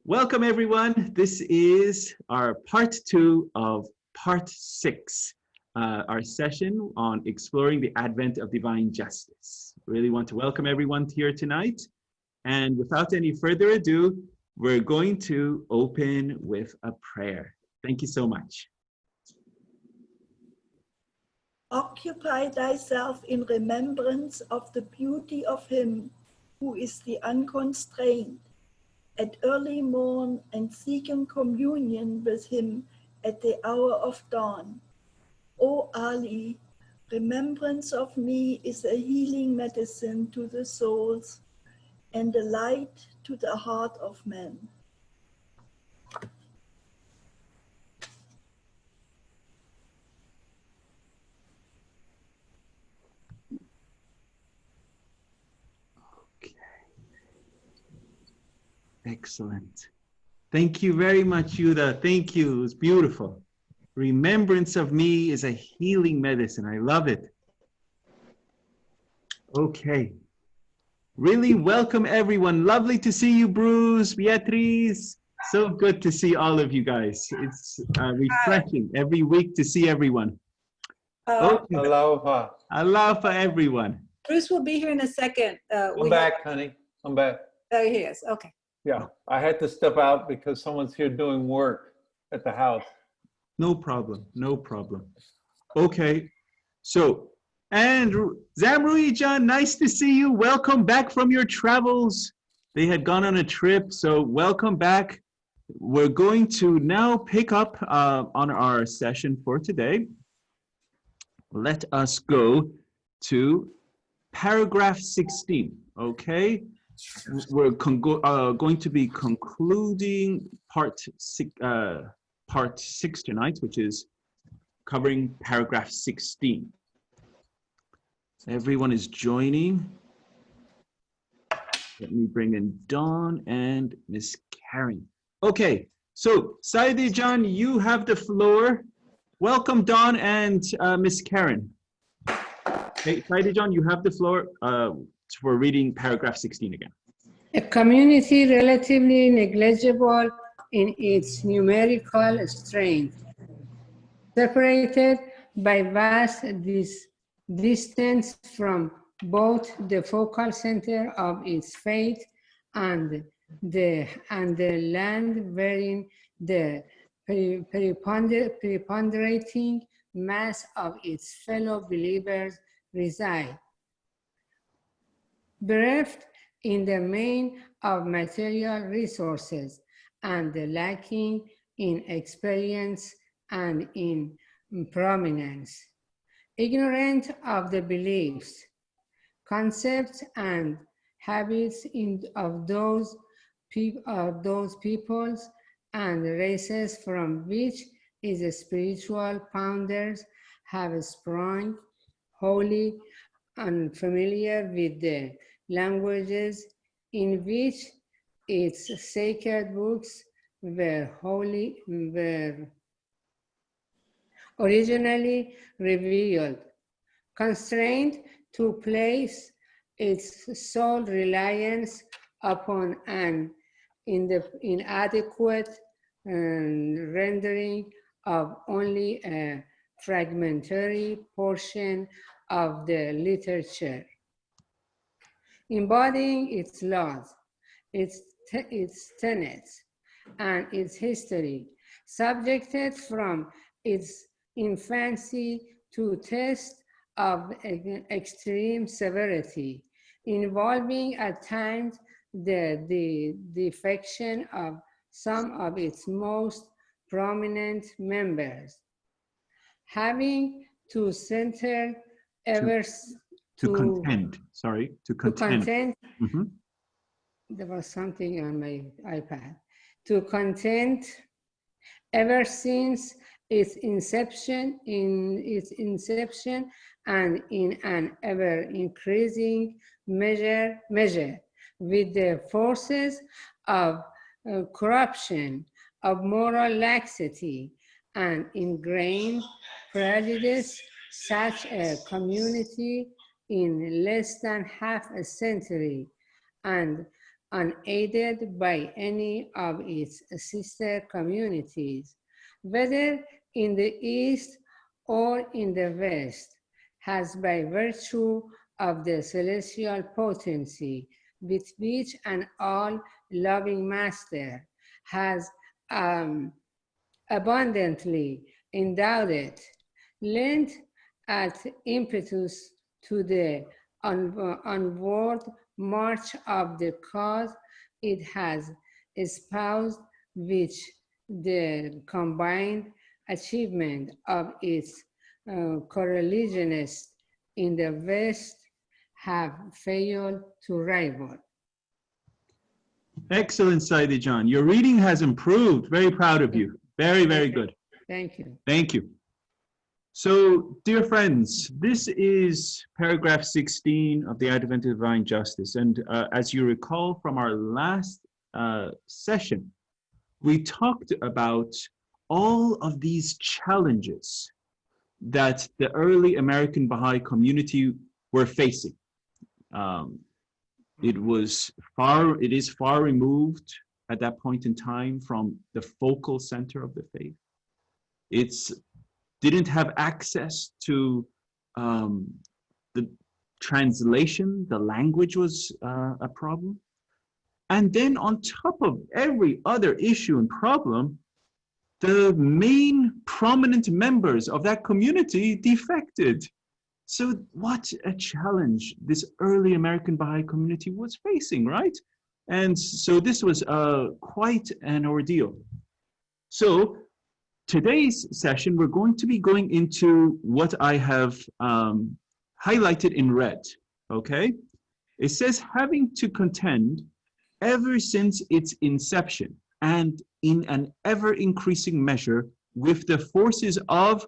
Welcome, everyone. This is our part 2 of part 6, our session on exploring the advent of divine justice. Really want to welcome everyone here tonight. And without any further ado, we're going to open with a prayer. Thank you so much. Occupy thyself in remembrance of the beauty of him who is the unconstrained, at early morn, and seeking communion with him at the hour of dawn. O Ali, remembrance of me is a healing medicine to the souls and a light to the heart of man. Excellent. Thank you very much, Yuda. Thank you. It was beautiful. Remembrance of me is a healing medicine. I love it. Okay. Really welcome, everyone. Lovely to see you, Bruce, Beatriz. So good to see all of you guys. It's refreshing every week to see everyone. Okay. Aloha. Aloha, everyone. Bruce will be here in a second. I'm back, honey. I'm back. There he is. Okay. Yeah, I had to step out because someone's here doing work at the house. No problem. No problem. Okay. So, and Zamrui-Jan, nice to see you. Welcome back from your travels. They had gone on a trip, so welcome back. We're going to now pick up on our session for today. Let us go to paragraph 16, okay? We're going to be concluding part 6 tonight, which is covering paragraph 16. Everyone is joining. Let me bring in Dawn and Miss Karen. Okay, so Saidi-Jan, you have the floor. Welcome, Dawn and Miss Karen. Hey, Saidi-Jan, you have the floor for reading paragraph 16 again. A community relatively negligible in its numerical strength, separated by vast distance from both the focal center of its faith and the land wherein the preponderating mass of its fellow believers reside. Bereft in the main of material resources and lacking in experience and in prominence, ignorant of the beliefs, concepts, and habits of those peoples and races from which its spiritual founders have sprung, wholly unfamiliar with the languages in which its sacred books were originally revealed, constrained to place its sole reliance upon an inadequate rendering of only a fragmentary portion of the literature, embodying its laws, its tenets, and its history, subjected from its infancy to tests of extreme severity, involving at times the defection of some of its most prominent members, having to center to contend. Mm-hmm. There was something on my iPad. To contend ever since its inception, and in an ever increasing measure with the forces of corruption, of moral laxity, and ingrained prejudice. Such a community in less than half a century and unaided by any of its sister communities, whether in the East or in the West, has by virtue of the celestial potency with which an all-loving master has abundantly endowed it, lent at impetus to the onward march of the cause it has espoused, which the combined achievement of its coreligionists in the West have failed to rival. Excellent, Saidi John. Your reading has improved. Very proud of you. Very, very good. Thank you. Thank you. So, dear friends, this is paragraph 16 of the Advent of Divine Justice. And as you recall from our last session, we talked about all of these challenges that the early American Baha'i community were facing. It is far removed at that point in time from the focal center of the faith. It's didn't have access to the translation. The language was a problem. And then on top of every other issue and problem, the main prominent members of that community defected. So what a challenge this early American Baha'i community was facing, right? And so this was quite an ordeal. So today's session, we're going to be going into what I have highlighted in red, okay? It says, having to contend ever since its inception and in an ever-increasing measure with the forces of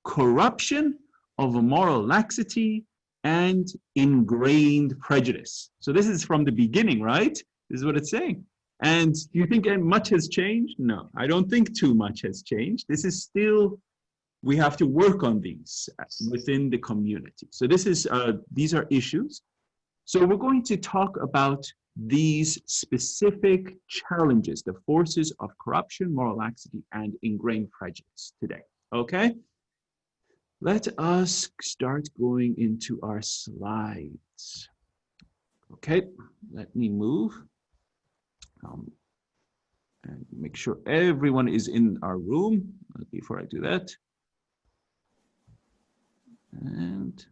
corruption, of moral laxity, and ingrained prejudice. So this is from the beginning, right? This is what it's saying. And do you think much has changed? No, I don't think too much has changed. This is still, we have to work on these within the community. So this is, these are issues. So we're going to talk about these specific challenges, the forces of corruption, moral laxity, and ingrained prejudice today, okay? Let us start going into our slides. Okay, let me move. And make sure everyone is in our room before I do that. And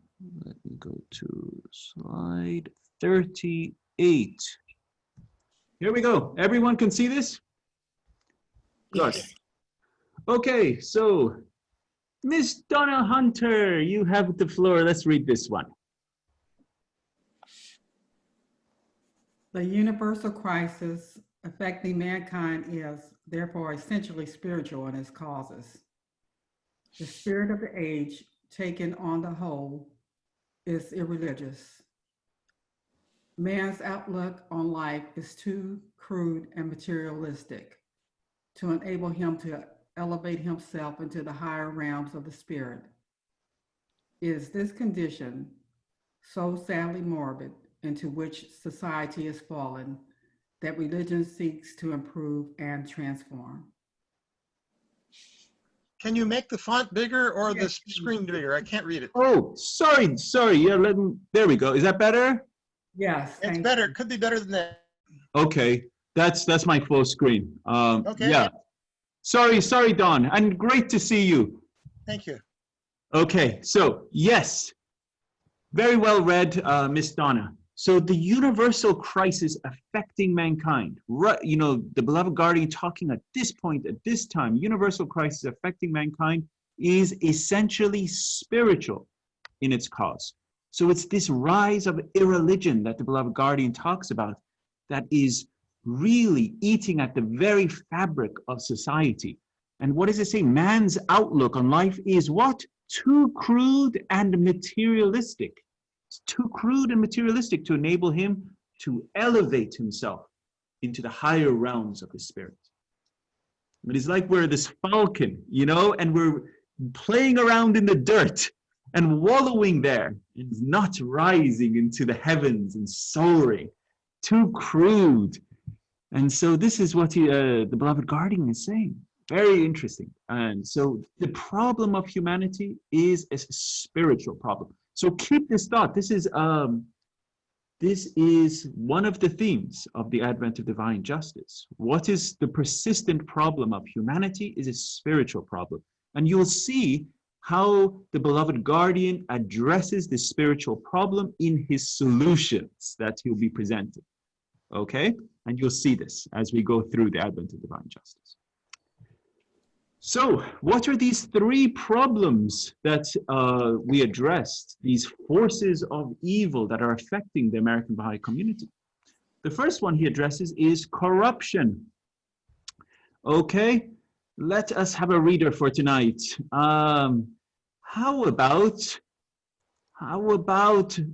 let me go to slide 38. Here we go. Everyone can see this? Good. Okay, so Miss Donna Hunter, you have the floor. Let's read this one. The universal crisis affecting mankind is therefore essentially spiritual in its causes. The spirit of the age, taken on the whole, is irreligious. Man's outlook on life is too crude and materialistic to enable him to elevate himself into the higher realms of the spirit. It is this condition, so sadly morbid, into which society has fallen, that religion seeks to improve and transform. Can you make the font bigger or the screen bigger? I can't read it. Oh, sorry. Yeah, there we go. Is that better? Yes. It's better. It could be better than that. Okay, that's my full screen. Okay. Yeah. Sorry, Don, and great to see you. Thank you. Okay, so yes, very well read, Miss Donna. So the universal crisis affecting mankind, right? You know, the beloved guardian talking at this point, at this time, universal crisis affecting mankind is essentially spiritual in its cause. So it's this rise of irreligion that the beloved guardian talks about that is really eating at the very fabric of society. And what does it say? Man's outlook on life is what? Too crude and materialistic. It's too crude and materialistic to enable him to elevate himself into the higher realms of the spirit. It is like we're this falcon, you know, and we're playing around in the dirt and wallowing there and not rising into the heavens and soaring. too crude. And so this is what the beloved guardian is saying. Very interesting. And so the problem of humanity is a spiritual problem. So keep this thought. This is one of the themes of the advent of divine justice. What is the persistent problem of humanity is a spiritual problem. And you'll see how the beloved guardian addresses the spiritual problem in his solutions that he'll be presenting. Okay? And you'll see this as we go through the advent of divine justice. So what are these three problems that we addressed, these forces of evil that are affecting the American Baha'i community? The first one he addresses is corruption. Okay, let us have a reader for tonight. How about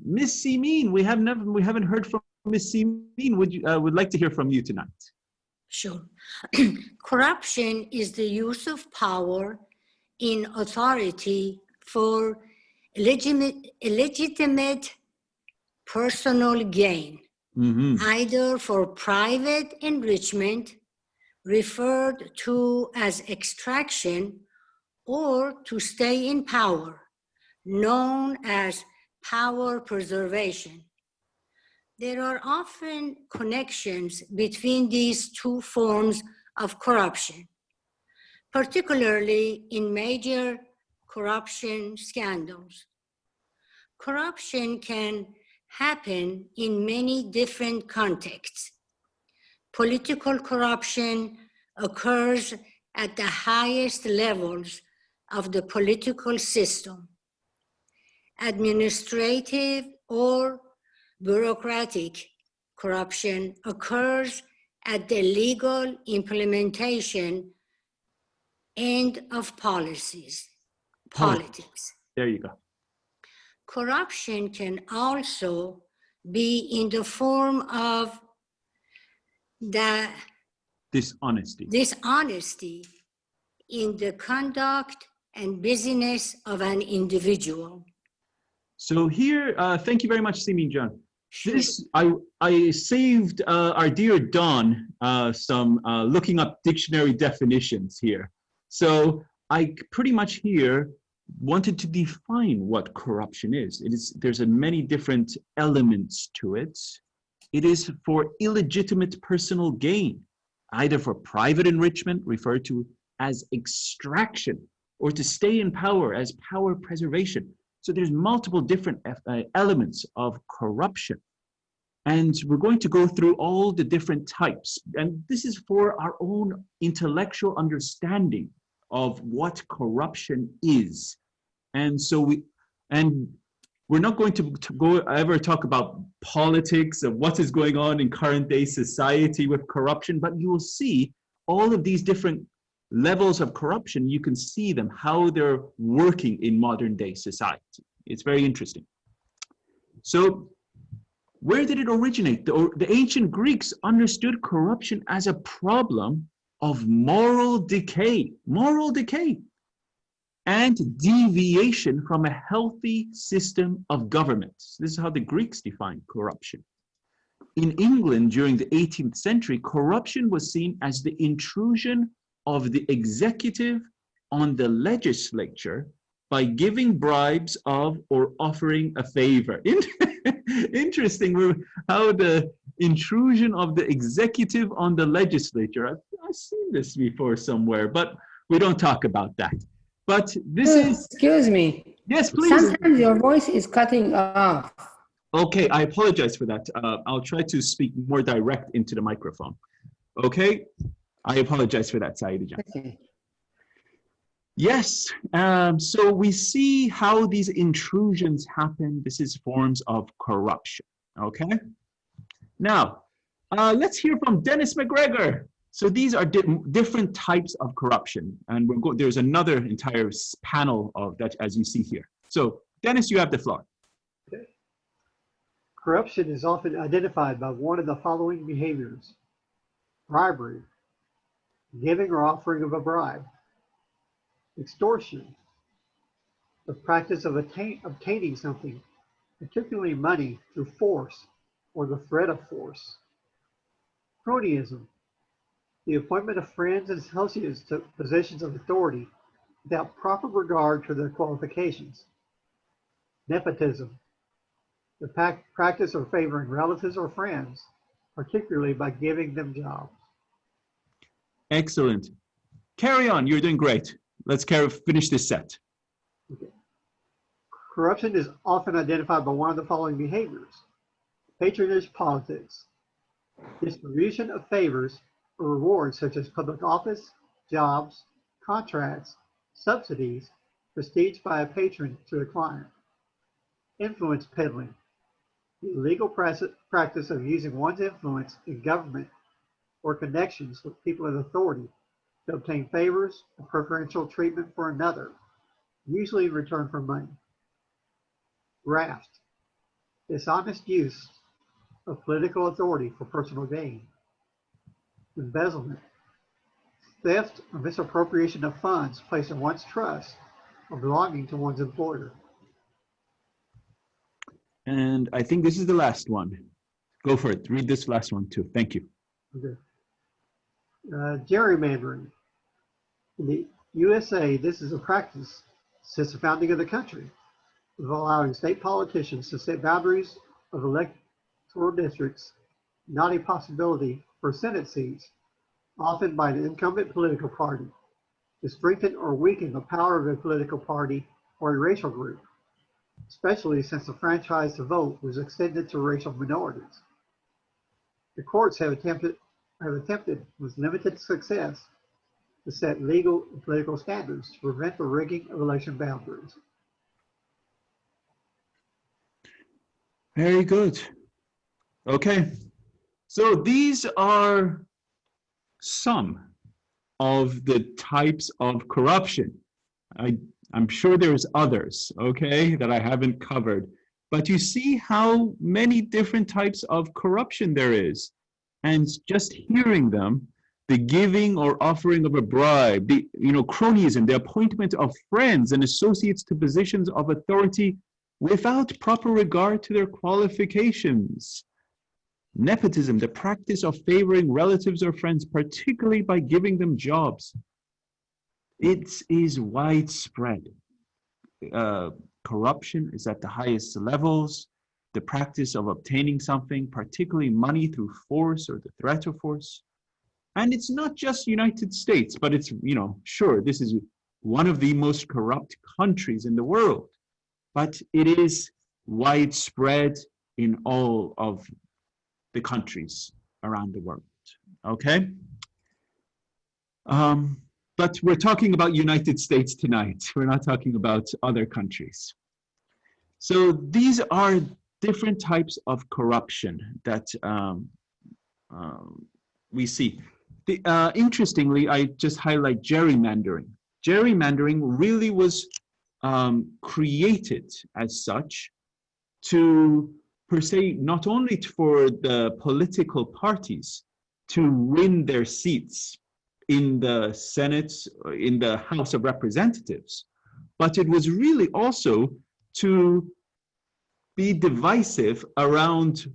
Miss Simin? We haven't heard from Miss Simin. Would like to hear from you tonight. Sure. Corruption is the use of power in authority for illegitimate personal gain, either for private enrichment, referred to as extraction, or to stay in power, known as power preservation. There are often connections between these two forms of corruption, particularly in major corruption scandals. Corruption can happen in many different contexts. Political corruption occurs at the highest levels of the political system. Administrative or bureaucratic corruption occurs at the legal implementation end of politics. There you go. Corruption can also be in the form of the dishonesty in the conduct and business of an individual. So here, thank you very much, Simin John. This, I saved our dear Dawn some looking up dictionary definitions here. So I pretty much here wanted to define what corruption is. There's many different elements to it. It is for illegitimate personal gain, either for private enrichment, referred to as extraction, or to stay in power as power preservation. So there's multiple different elements of corruption. And we're going to go through all the different types. And this is for our own intellectual understanding of what corruption is. And so we're not going to ever talk about politics of what is going on in current day society with corruption, but you will see all of these different levels of corruption. You can see them, how they're working in modern day society. It's very interesting. So where did it originate? The ancient Greeks understood corruption as a problem of moral decay, and deviation from a healthy system of government. This is how the Greeks defined corruption. In England during the 18th century, corruption was seen as the intrusion of the executive on the legislature by giving bribes of or offering a favor. Interesting how the intrusion of the executive on the legislature. I've seen this before somewhere, but we don't talk about that. But this is... Excuse me. Yes, please. Sometimes your voice is cutting off. Okay, I apologize for that. I'll try to speak more direct into the microphone. Okay, I apologize for that, Saeed-Jan. Okay. Yes, so we see how these intrusions happen. This is forms of corruption, okay? Now, let's hear from Dennis McGregor. So these are different types of corruption, and there's another entire panel of that, as you see here. So, Dennis, you have the floor. Okay. Corruption is often identified by one of the following behaviors: bribery, giving or offering of a bribe; extortion, the practice of obtaining something, particularly money, through force or the threat of force. Cronyism, the appointment of friends and associates to positions of authority without proper regard to their qualifications. Nepotism, the practice of favoring relatives or friends, particularly by giving them jobs. Excellent. Carry on. You're doing great. Let's finish this set. Okay. Corruption is often identified by one of the following behaviors: patronage politics, distribution of favors or rewards such as public office, jobs, contracts, subsidies, prestige by a patron to a client, influence peddling, the illegal practice of using one's influence in government or connections with people of authority to obtain favors or preferential treatment for another, usually in return for money. Graft, dishonest use of political authority for personal gain. Embezzlement, theft or misappropriation of funds placed in one's trust or belonging to one's employer. And I think this is the last one. Go for it. Read this last one too. Thank you. Okay. Gerrymandering. In the USA, this is a practice since the founding of the country of allowing state politicians to set boundaries of electoral districts, not a possibility for Senate seats, often by an incumbent political party, to strengthen or weaken the power of a political party or a racial group, especially since the franchise to vote was extended to racial minorities. The courts have attempted with limited success to set legal and political standards to prevent the rigging of election boundaries. Very good. Okay. So these are some of the types of corruption. I'm sure there's others, okay, that I haven't covered. But you see how many different types of corruption there is. And just hearing them, the giving or offering of a bribe, the cronyism, the appointment of friends and associates to positions of authority without proper regard to their qualifications. Nepotism, the practice of favoring relatives or friends, particularly by giving them jobs. It is widespread. Corruption is at the highest levels. The practice of obtaining something, particularly money through force or the threat of force. And it's not just United States, but it's, sure, this is one of the most corrupt countries in the world, but it is widespread in all of the countries around the world, okay? But we're talking about United States tonight. We're not talking about other countries. So these are different types of corruption that we see. Interestingly, I just highlight gerrymandering. Gerrymandering really was created as such to, per se, not only for the political parties to win their seats in the Senate, in the House of Representatives, but it was really also to be divisive around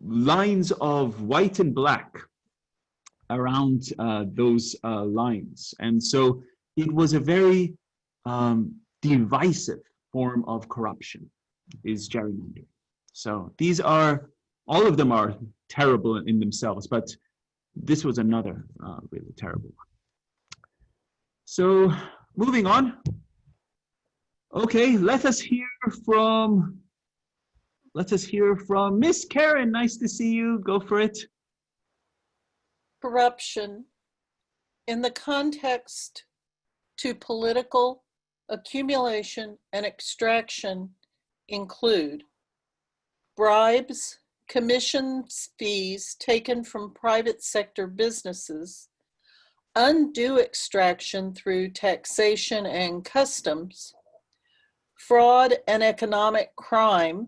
lines of white and black around those lines. And so it was a very divisive form of corruption, is gerrymandering. So these are, all of them are terrible in themselves, but this was another really terrible one. So moving on. Okay, let us hear from Miss Karen. Nice to see you. Go for it. Corruption in the context to political accumulation and extraction include bribes, commissions, fees taken from private sector businesses, undue extraction through taxation and customs, fraud and economic crime,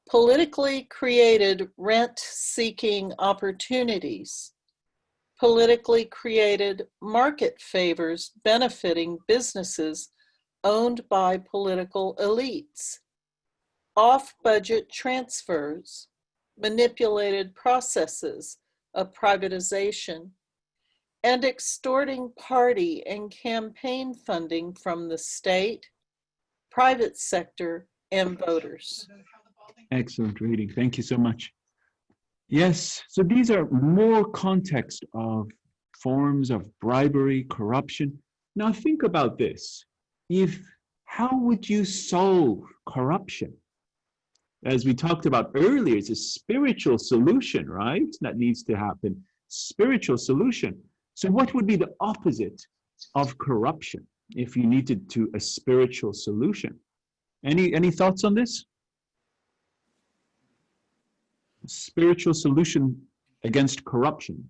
politically created rent-seeking opportunities, politically created market favors benefiting businesses owned by political elites, off-budget transfers, manipulated processes of privatization, and extorting party and campaign funding from the state, private sector, and voters. Excellent reading. Thank you so much. Yes, so these are more context of forms of bribery, corruption. Now think about this. How would you solve corruption? As we talked about earlier, it's a spiritual solution, right? That needs to happen. Spiritual solution. So what would be the opposite of corruption if you needed to a spiritual solution? Any thoughts on this? Spiritual solution against corruption.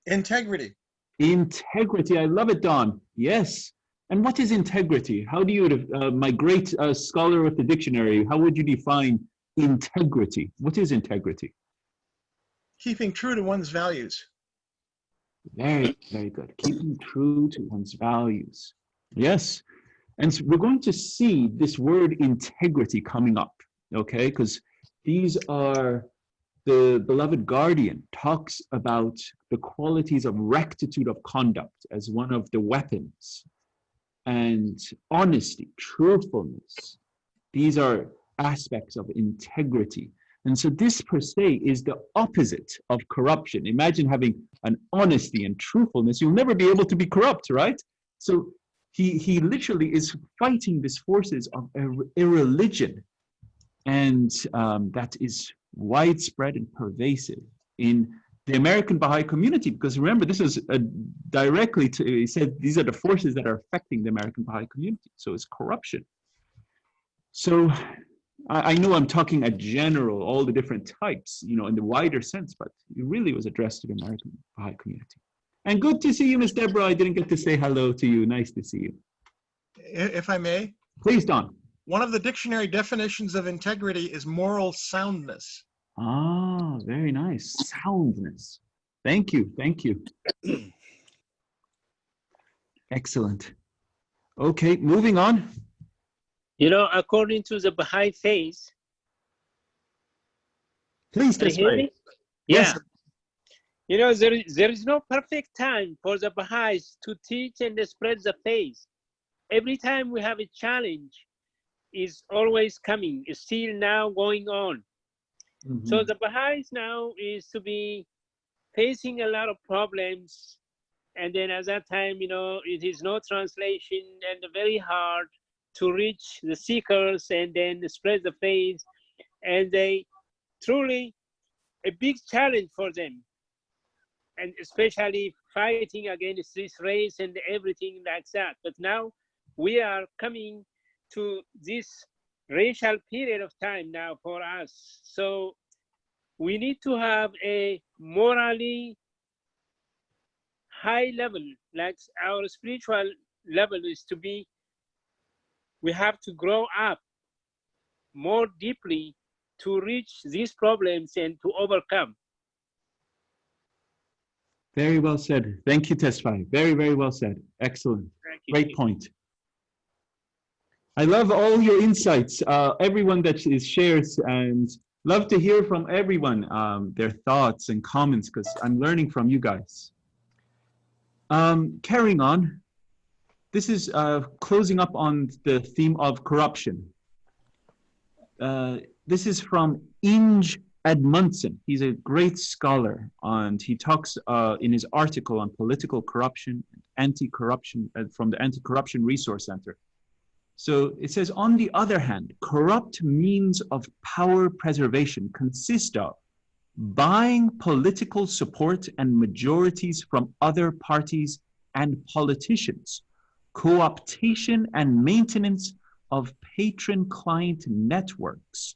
Integrity. Integrity. I love it, Don. Yes. And what is integrity? How do you, my great scholar with the dictionary, how would you define integrity? What is integrity? Keeping true to one's values. Very, very good. Keeping true to one's values. Yes. And so we're going to see this word integrity coming up, okay? Because these are, the beloved guardian talks about the qualities of rectitude of conduct as one of the weapons, and honesty, truthfulness. These are aspects of integrity. And so this per se is the opposite of corruption. Imagine having an honesty and truthfulness. You'll never be able to be corrupt, right? So he literally is fighting these forces of irreligion. And that is widespread and pervasive in the American Baha'i community, because remember, this is directly to, he said, these are the forces that are affecting the American Baha'i community. So it's corruption. So I know I'm talking a general, all the different types, you know, in the wider sense, but it really was addressed to the American Baha'i community. And good to see you, Miss Deborah. I didn't get to say hello to you. Nice to see you. If I may. Please, Don. One of the dictionary definitions of integrity is moral soundness. Ah, very nice. Soundness. Thank you. Thank you. Excellent. Okay, moving on. You know, according to the Baha'i faith. Please, can you hear me? Yes. Yeah. You know, there is no perfect time for the Baha'is to teach and spread the faith. Every time we have a challenge, is always coming, is still now going on. Mm-hmm. So the Baha'is now is to be facing a lot of problems. And then at that time, you know, it is no translation and very hard to reach the seekers and then spread the faith. And they truly a big challenge for them. And especially fighting against this race and everything like that. But now we are coming to this racial period of time now for us. So we need to have a morally high level, like our spiritual level is to be, we have to grow up more deeply to reach these problems and to overcome. Very well said. Thank you, Tesfaye. Very, very well said. Excellent. Great point. I love all your insights, everyone that shares, and love to hear from everyone, their thoughts and comments, because I'm learning from you guys. Carrying on, this is closing up on the theme of corruption. This is from Inge Edmundson. He's a great scholar, and he talks in his article on political corruption, anti-corruption, from the Anti-Corruption Resource Center. So it says, on the other hand, corrupt means of power preservation consist of buying political support and majorities from other parties and politicians, co-optation and maintenance of patron-client networks,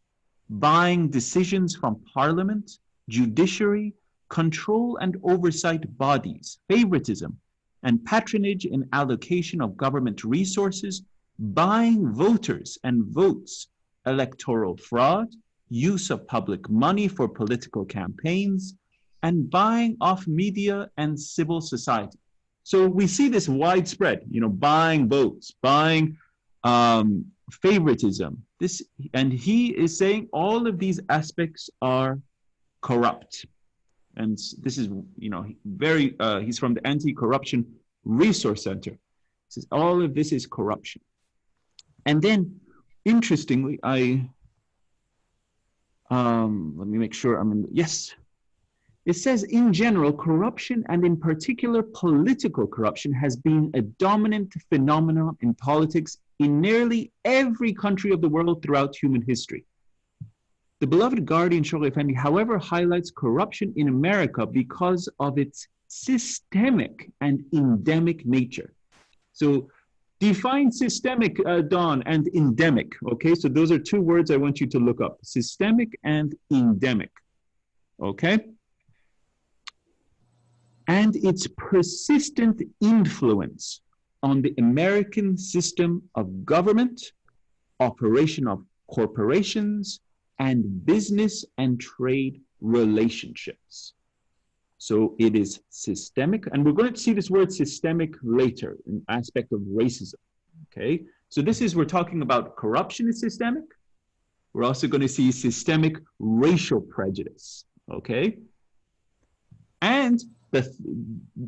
buying decisions from parliament, judiciary, control and oversight bodies, favoritism, and patronage in allocation of government resources, buying voters and votes, electoral fraud, use of public money for political campaigns, and buying off media and civil society. So we see this widespread, you know, buying votes, buying favoritism This, and he is saying all of these aspects are corrupt. And this is, you know, very, he's from the Anti-Corruption Resource Center. He says all of this is corruption. And then, interestingly, let me make sure I'm in, yes. It says, in general, corruption, and in particular political corruption, has been a dominant phenomenon in politics in nearly every country of the world throughout human history. The beloved Guardian, Shoghi Effendi, however, highlights corruption in America because of its systemic and endemic nature. So define systemic, Don, and endemic, okay? So those are two words I want you to look up, systemic and endemic, okay? And its persistent influence on the American system of government, operation of corporations, and business and trade relationships. So it is systemic, and we're going to see this word systemic later in aspect of racism, okay? So this is, we're talking about corruption is systemic. We're also going to see systemic racial prejudice, okay? And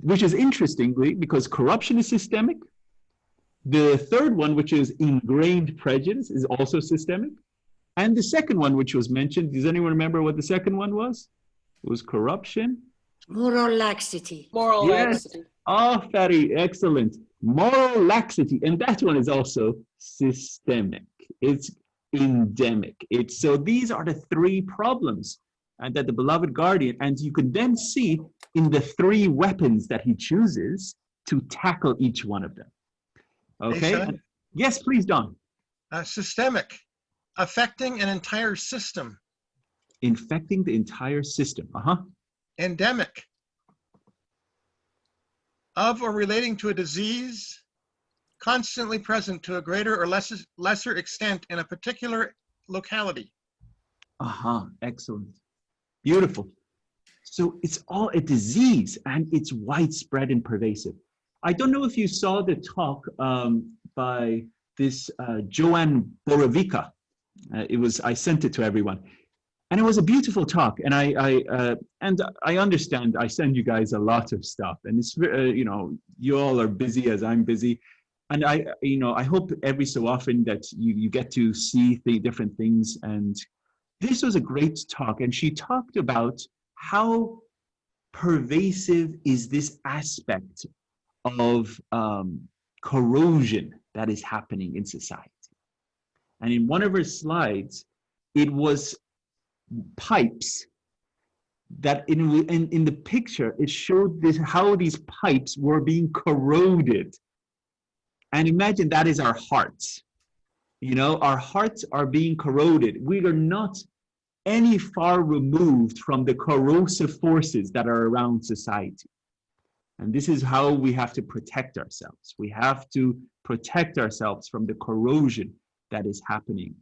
which is interestingly, because corruption is systemic, the third one, which is ingrained prejudice, is also systemic. And the second one, which was mentioned, does anyone remember what the second one was? It was corruption. Moral laxity. Moral laxity. Oh, Fari, excellent. Moral laxity. And that one is also systemic. It's endemic. So these are the three problems and that the beloved Guardian, and you can then see in the three weapons that he chooses to tackle each one of them. Okay? Hey, yes, please, Don. Systemic, affecting an entire system. Infecting the entire system. Endemic, of or relating to a disease, constantly present to a greater or lesser extent in a particular locality. Excellent. Beautiful. So it's all a disease, and it's widespread and pervasive. I don't know if you saw the talk by this Joanne Borovica. I sent it to everyone, and it was a beautiful talk. And I understand. I send you guys a lot of stuff, and it's you know, you all are busy as I'm busy, and I hope every so often that you get to see the different things. And this was a great talk, and she talked about how pervasive is this aspect of corrosion that is happening in society. And in one of her slides, it was pipes that in the picture, it showed how these pipes were being corroded. And imagine that is our hearts. You know, our hearts are being corroded. We are not any far removed from the corrosive forces that are around society. And this is how we have to protect ourselves. We have to protect ourselves from the corrosion that is happening.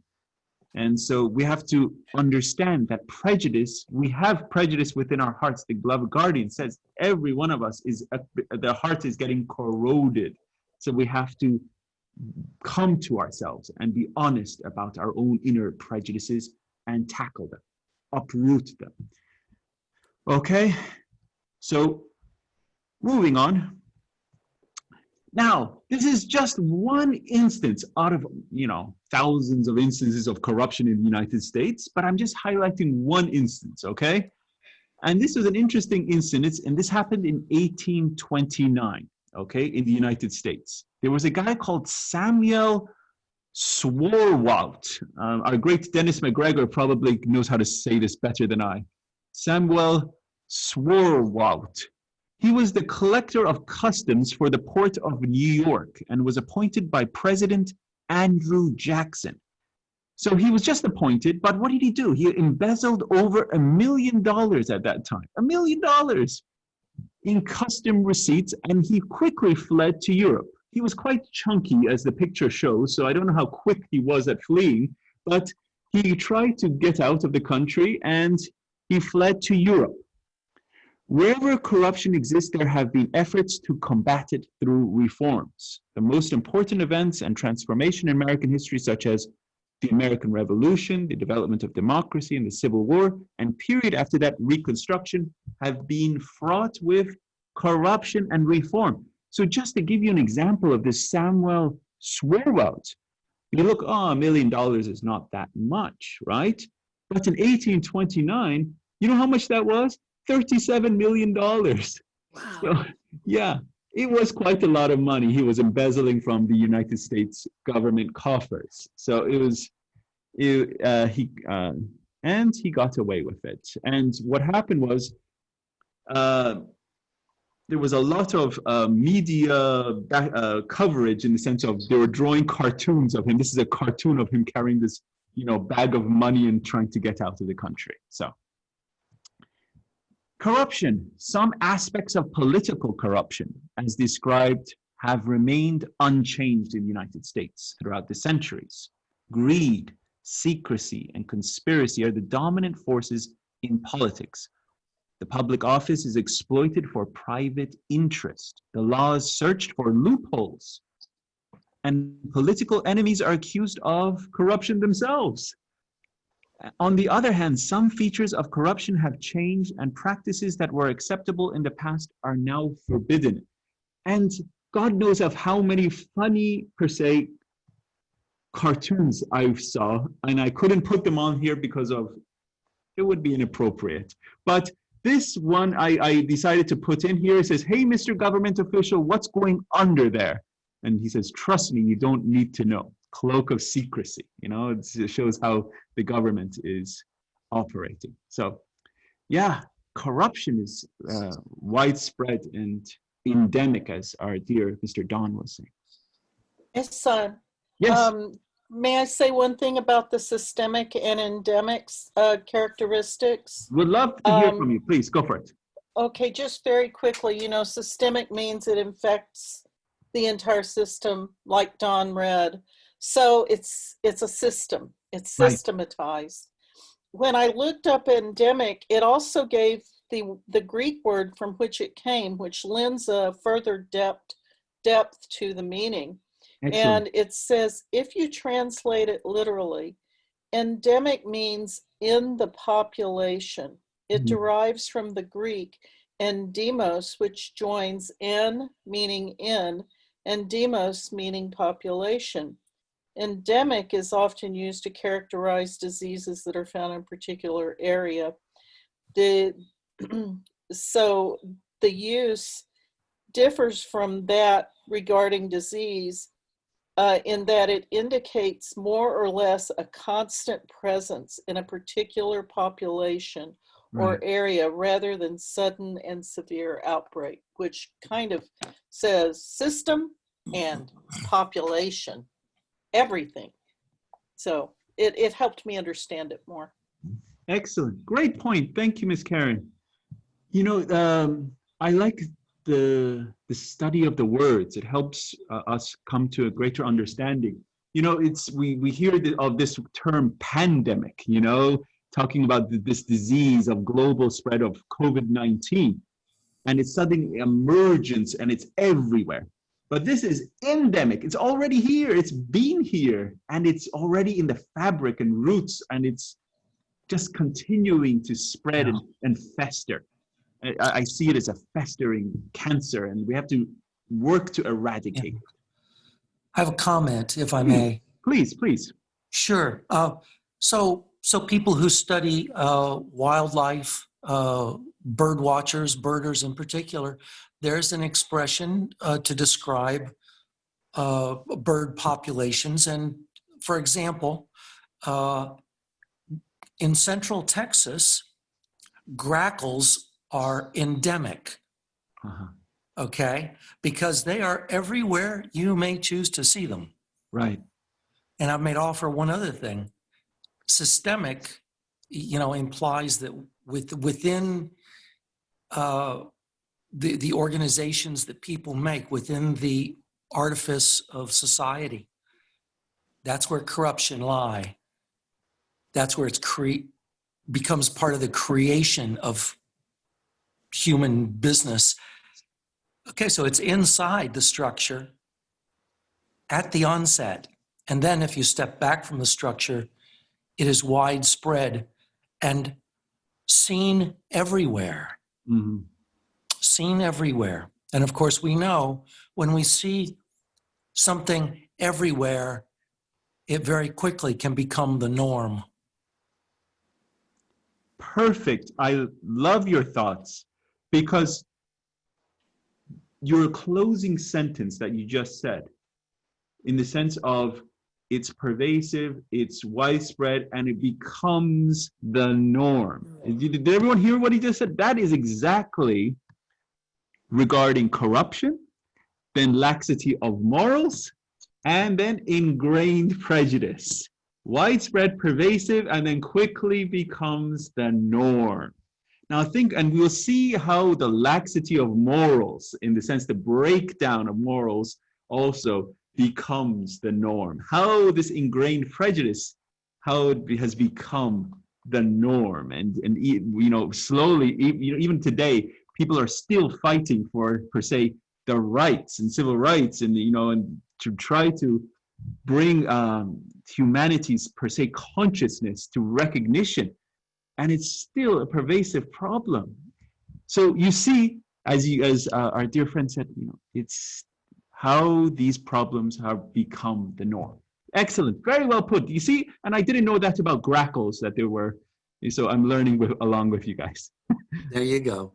And so we have to understand that prejudice, we have prejudice within our hearts. The beloved Guardian says every one of us the heart is getting corroded. So we have to come to ourselves and be honest about our own inner prejudices and tackle them, uproot them. Okay, so moving on. Now, this is just one instance out of, thousands of instances of corruption in the United States, but I'm just highlighting one instance, okay? And this was an interesting instance, and this happened in 1829, okay, in the United States. There was a guy called Samuel Swarwalt. Our great Dennis McGregor probably knows how to say this better than I. Samuel Swarwalt. He was the collector of customs for the port of New York and was appointed by President Andrew Jackson. So he was just appointed, but what did he do? He embezzled over $1 million at that time, $1 million in custom receipts, and he quickly fled to Europe. He was quite chunky, as the picture shows, so I don't know how quick he was at fleeing, but he tried to get out of the country and he fled to Europe. Wherever corruption exists, there have been efforts to combat it through reforms. The most important events and transformation in American history, such as the American Revolution, the development of democracy and the Civil War, and period after that, Reconstruction, have been fraught with corruption and reform. So just to give you an example of this Samuel Swerwelt, you look, oh, $1 million is not that much, right? But in 1829, you know how much that was? $37 million. Wow. So, yeah, it was quite a lot of money he was embezzling from the United States government coffers. So he got away with it. And what happened was, there was a lot of media coverage in the sense of they were drawing cartoons of him. This is a cartoon of him carrying this, bag of money and trying to get out of the country. So, corruption. Some aspects of political corruption, as described, have remained unchanged in the United States throughout the centuries. Greed, secrecy, and conspiracy are the dominant forces in politics. The public office is exploited for private interest. The law is searched for loopholes. And political enemies are accused of corruption themselves. On the other hand, some features of corruption have changed and practices that were acceptable in the past are now forbidden. And God knows of how many funny, per se, cartoons I saw, and I couldn't put them on here because of, it would be inappropriate. But this one I decided to put in here. It says, hey, Mr. Government official, what's going under there? And he says, trust me, you don't need to know. Cloak of secrecy, it shows how the government is operating. So yeah, corruption is widespread and endemic, as our dear Mr. Don was saying. Yes, son. Yes. May I say one thing about the systemic and endemics characteristics? Would love to hear from you. Please go for it. Okay, just very quickly, systemic means it infects the entire system, like Don read. So it's a system. It's systematized. Right. When I looked up endemic, it also gave the Greek word from which it came, which lends a further depth to the meaning. Excellent. And it says, if you translate it literally, endemic means in the population. It derives from the Greek endemos, which joins en, meaning in, and demos, meaning population. Endemic is often used to characterize diseases that are found in a particular area. So the use differs from that regarding disease in that it indicates more or less a constant presence in a particular population or area rather than sudden and severe outbreak, which kind of says system and population. Everything. So it helped me understand it more. Excellent. Great point. Thank you, Ms. Karen. I like the study of the words. It helps us come to a greater understanding. We hear of this term pandemic, talking about this disease of global spread of COVID-19, and it's sudden emergence and it's everywhere. But this is endemic. It's already here. It's been here. And it's already in the fabric and roots. And it's just continuing to spread and fester. I see it as a festering cancer. And we have to work to eradicate it. I have a comment, if I may. Please. Sure. So people who study wildlife, bird watchers, birders in particular, there's an expression to describe bird populations. And for example, in central Texas, grackles are endemic, okay? Because they are everywhere you may choose to see them. Right. And I may offer one other thing. Systemic, implies that within the organizations that people make, within the artifice of society, that's where corruption lie. That's where it's becomes part of the creation of human business. Okay, so it's inside the structure at the onset, And then if you step back from the structure, it is widespread and seen everywhere. Mhm. Seen everywhere. And of course, we know when we see something everywhere, it very quickly can become the norm. Perfect. I love your thoughts, because your closing sentence that you just said, in the sense of it's pervasive, it's widespread, and it becomes the norm. Did everyone hear what he just said? That is exactly regarding corruption, then laxity of morals, and then ingrained prejudice. Widespread, pervasive, and then quickly becomes the norm. Now think, and we'll see how the laxity of morals, in the sense the breakdown of morals, also becomes the norm. How this ingrained prejudice, how it has become the norm. And you know, slowly, you know, even today, people are still fighting for, per se, the rights and civil rights, and you know, and to try to bring humanity's, per se, consciousness to recognition. And it's still a pervasive problem. So you see, as our dear friend said, you know, it's how these problems have become the norm. Excellent, very well put. You see, and I didn't know that about grackles, that there were, so I'm learning along with you guys. There you go.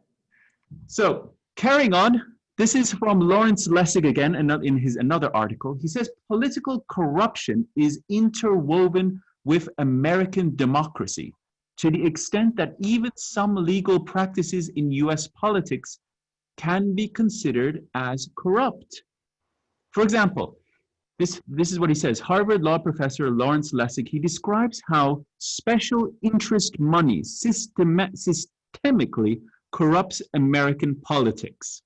So carrying on, this is from Lawrence Lessig again, and in his another article. He says, political corruption is interwoven with American democracy, to the extent that even some legal practices in US politics can be considered as corrupt. For example, this is what he says. Harvard law professor Lawrence Lessig, he describes how special interest money systemically corrupts American politics.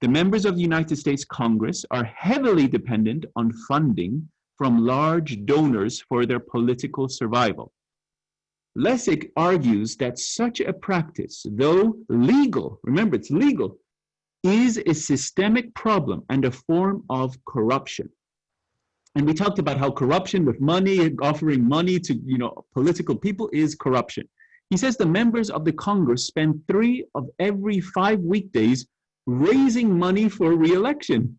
The members of the United States Congress are heavily dependent on funding from large donors for their political survival. Lessig argues that such a practice, though legal, remember it's legal, is a systemic problem and a form of corruption. And we talked about how corruption with money, offering money to, you know, political people is corruption. He says the members of the Congress spend 3 of every 5 weekdays raising money for re-election.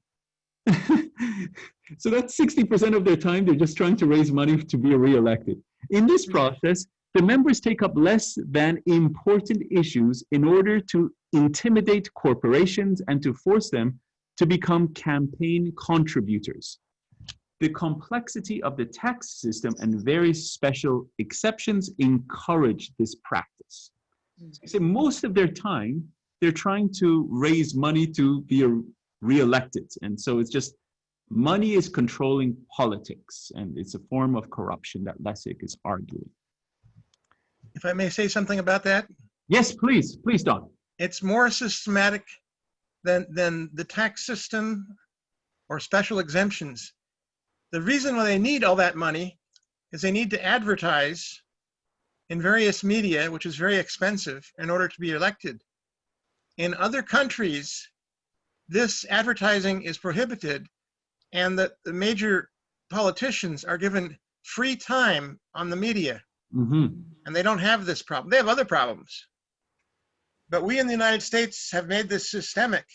So that's 60% of their time. They're just trying to raise money to be re-elected. In this process, the members take up less than important issues in order to intimidate corporations and to force them to become campaign contributors. The complexity of the tax system and various special exceptions encourage this practice. So most of their time, they're trying to raise money to be re-elected. And so it's just, money is controlling politics, and it's a form of corruption that Lessig is arguing. If I may say something about that? Yes, please, Don. It's more systematic than the tax system or special exemptions. The reason why they need all that money is they need to advertise in various media, which is very expensive, in order to be elected. In other countries, this advertising is prohibited, and the major politicians are given free time on the media. Mm-hmm. And they don't have this problem. They have other problems. But we in the United States have made this systemic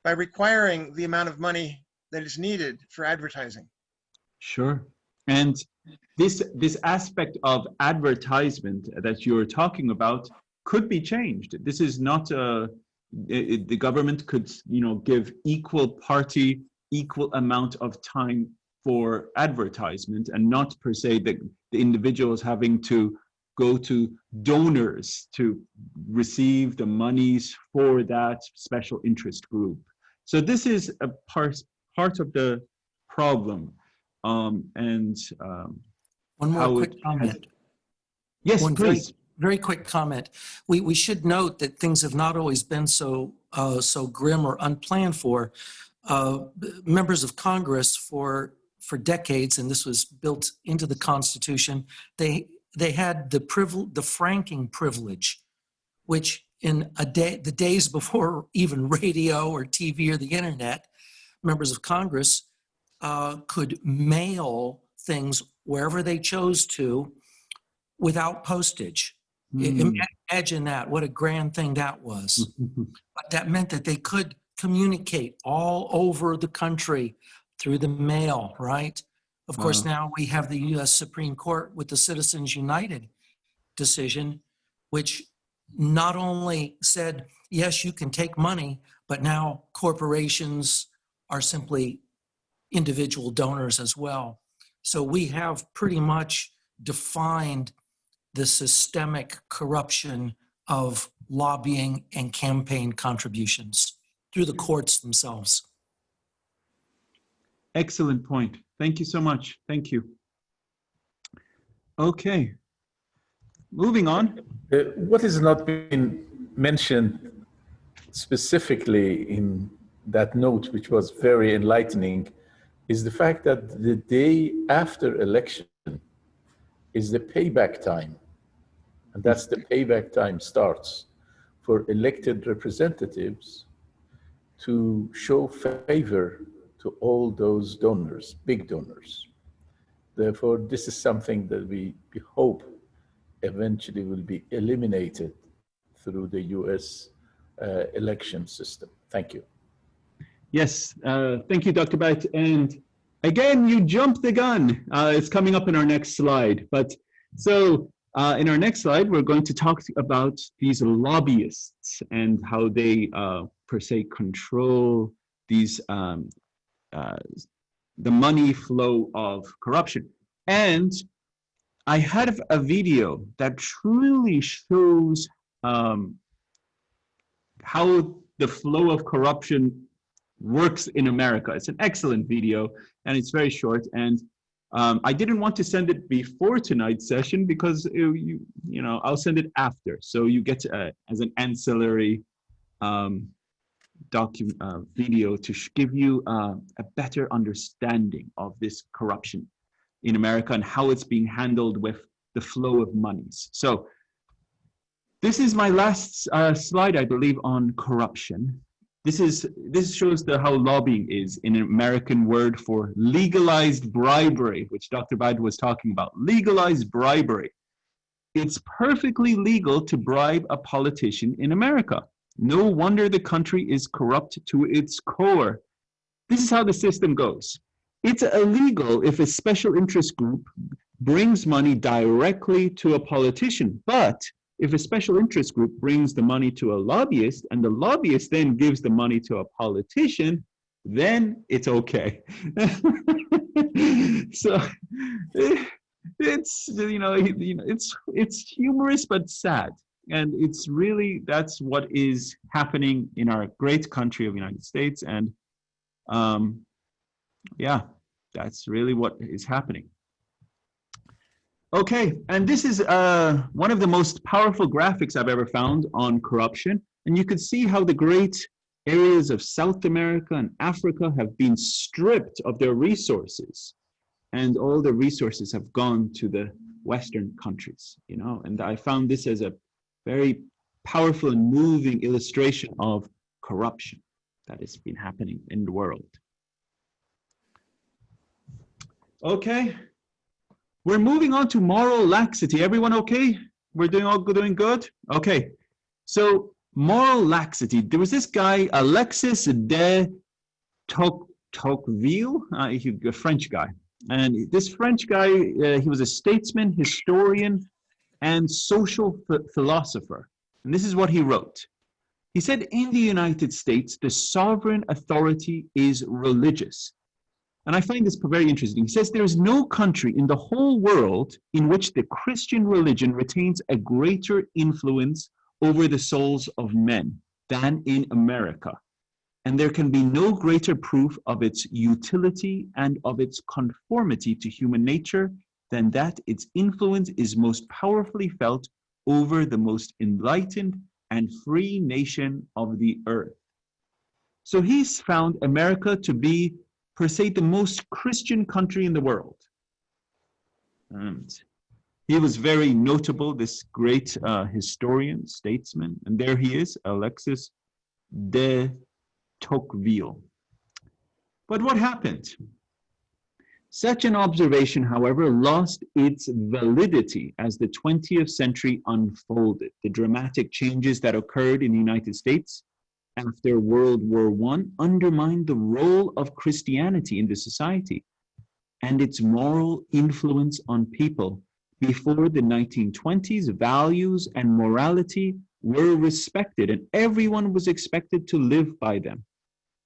by requiring the amount of money that is needed for advertising. Sure. And this aspect of advertisement that you're talking about could be changed. This is not the government could, you know, give equal amount of time for advertisement, and not per se the individuals having to go to donors to receive the monies for that special interest group. So this is a part of the problem. One more quick comment. Yes, One please. Very quick comment. We should note that things have not always been so grim or unplanned for. Members of Congress for decades, and this was built into the Constitution, they had the franking privilege, which in the days before even radio or TV or the internet, members of Congress could mail things wherever they chose to without postage. Imagine that, what a grand thing that was. But that meant that they could communicate all over the country through the mail, right? Of course, now we have the US Supreme Court with the Citizens United decision, which not only said, yes, you can take money, but now corporations are simply individual donors as well. So we have pretty much defined the systemic corruption of lobbying and campaign contributions through the courts themselves. Excellent point. Thank you so much. Thank you. Okay. Moving on. What has not been mentioned specifically in that note, which was very enlightening, is the fact that the day after election is the payback time. And that's the payback time starts for elected representatives to show favor to all those donors, big donors. Therefore, this is something that we hope eventually will be eliminated through the US election system. Thank you. Yes, thank you, Dr. Beit. And again, you jumped the gun. It's coming up in our next slide. But so in our next slide, we're going to talk about these lobbyists and how they, per se, control these the money flow of corruption. And I had a video that truly shows how the flow of corruption works in America. It's an excellent video, and it's very short. And I didn't want to send it before tonight's session because you know, I'll send it after, so you get as an ancillary video to give you a better understanding of this corruption in America and how it's being handled with the flow of monies. So this is my last slide, I believe, on corruption. This shows how lobbying is in an American word for legalized bribery, which Dr. Beit was talking about. Legalized bribery. It's perfectly legal to bribe a politician in America. No wonder the country is corrupt to its core. This is how the system goes. It's illegal if a special interest group brings money directly to a politician, but if a special interest group brings the money to a lobbyist and the lobbyist then gives the money to a politician, then it's okay. So it's, it's humorous but sad. And it's really, that's what is happening in our great country of the United States. And yeah, that's really what is happening. Okay, and this is one of the most powerful graphics I've ever found on corruption. And you can see how the great areas of South America and Africa have been stripped of their resources. And all the resources have gone to the Western countries, you know. And I found this as a very powerful and moving illustration of corruption that has been happening in the world. Okay. We're moving on to moral laxity. Everyone okay? We're doing good? Okay. So moral laxity. There was this guy, Alexis de Tocqueville, a French guy. And this French guy, he was a statesman, historian, and social philosopher. And this is what he wrote. He said, in the United States, the sovereign authority is religious. And I find this very interesting. He says there is no country in the whole world in which the Christian religion retains a greater influence over the souls of men than in America. And there can be no greater proof of its utility and of its conformity to human nature than that its influence is most powerfully felt over the most enlightened and free nation of the earth. So he's found America to be, per se, the most Christian country in the world. And he was very notable, this great historian, statesman, and there he is, Alexis de Tocqueville. But what happened? Such an observation, however, lost its validity as the 20th century unfolded. The dramatic changes that occurred in the United States after World War I undermined the role of Christianity in the society and its moral influence on people. Before the 1920s, values and morality were respected and everyone was expected to live by them.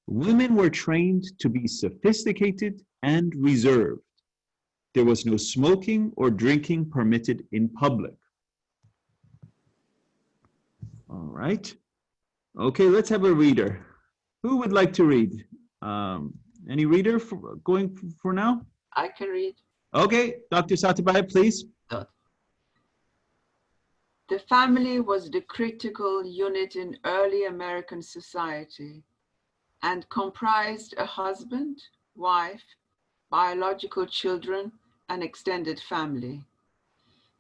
Women were trained to be sophisticated and reserved. There was no smoking or drinking permitted in public. All right. Okay, let's have a reader. Who would like to read? Any reader going for now? I can read. Okay, Dr. Satabai, please. The family was the critical unit in early American society and comprised a husband, wife, biological children, and extended family.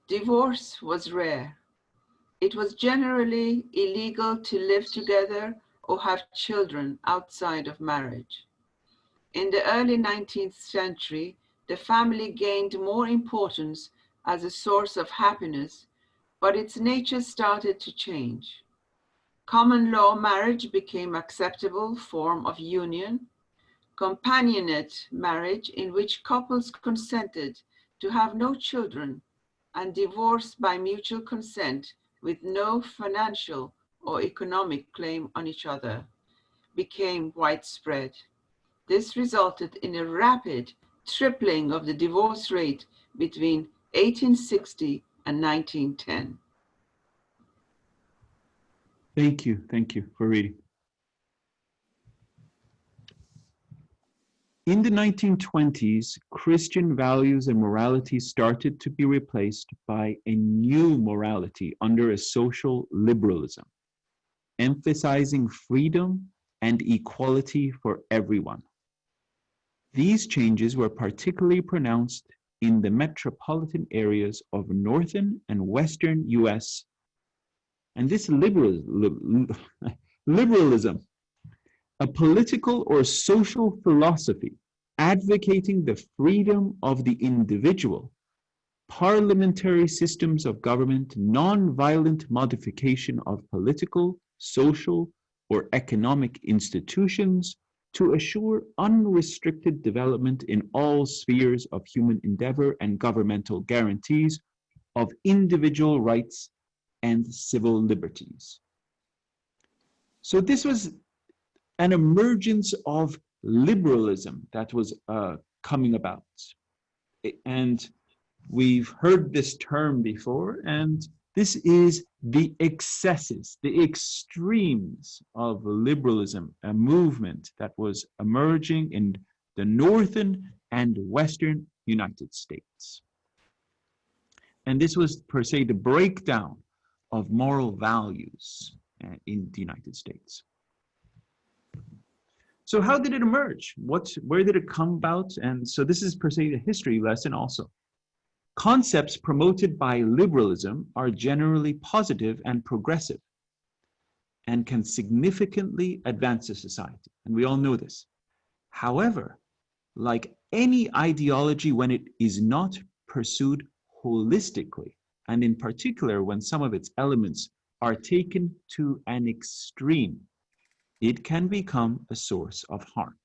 Divorce was rare. It was generally illegal to live together or have children outside of marriage. In the early 19th century, the family gained more importance as a source of happiness, but its nature started to change. Common law marriage became an acceptable form of union. Companionate marriage, in which couples consented to have no children, and divorce by mutual consent with no financial or economic claim on each other, became widespread. This resulted in a rapid tripling of the divorce rate between 1860 and 1910. Thank you for reading. In the 1920s, Christian values and morality started to be replaced by a new morality under a social liberalism, emphasizing freedom and equality for everyone. These changes were particularly pronounced in the metropolitan areas of northern and western US. And this liberalism, a political or social philosophy advocating the freedom of the individual, parliamentary systems of government, non-violent modification of political, social, or economic institutions to assure unrestricted development in all spheres of human endeavor and governmental guarantees of individual rights and civil liberties. So this was an emergence of liberalism that was coming about. And we've heard this term before, and this is the excesses, the extremes of liberalism, a movement that was emerging in the northern and western United States. And this was per se the breakdown of moral values in the United States. So how did it emerge? Where did it come about? And so this is per se a history lesson also. Concepts promoted by liberalism are generally positive and progressive and can significantly advance a society. And we all know this. However, like any ideology, when it is not pursued holistically, and in particular, when some of its elements are taken to an extreme, it can become a source of harm.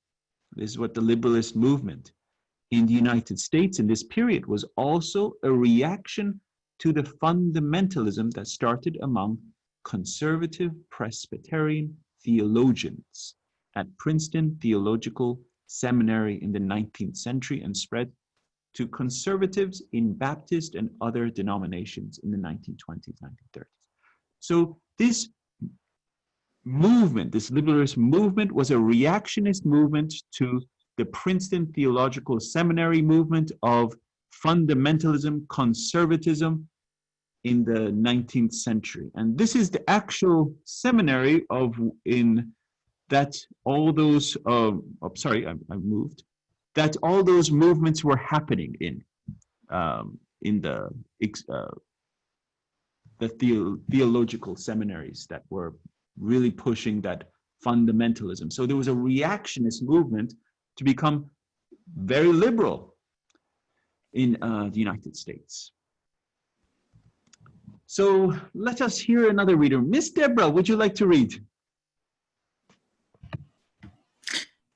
This is what the liberalist movement in the United States in this period was also a reaction to the fundamentalism that started among conservative Presbyterian theologians at Princeton Theological Seminary in the 19th century and spread to conservatives in Baptist and other denominations in the 1920s, 1930s. So this movement, this liberalist movement, was a reactionist movement to the Princeton Theological Seminary movement of fundamentalism, conservatism in the 19th century. And this is the actual seminary that all those, that all those movements were happening in the theological seminaries that were really pushing that fundamentalism. So there was a reactionist movement to become very liberal in the United States. So let us hear another reader. Miss Deborah, would you like to read?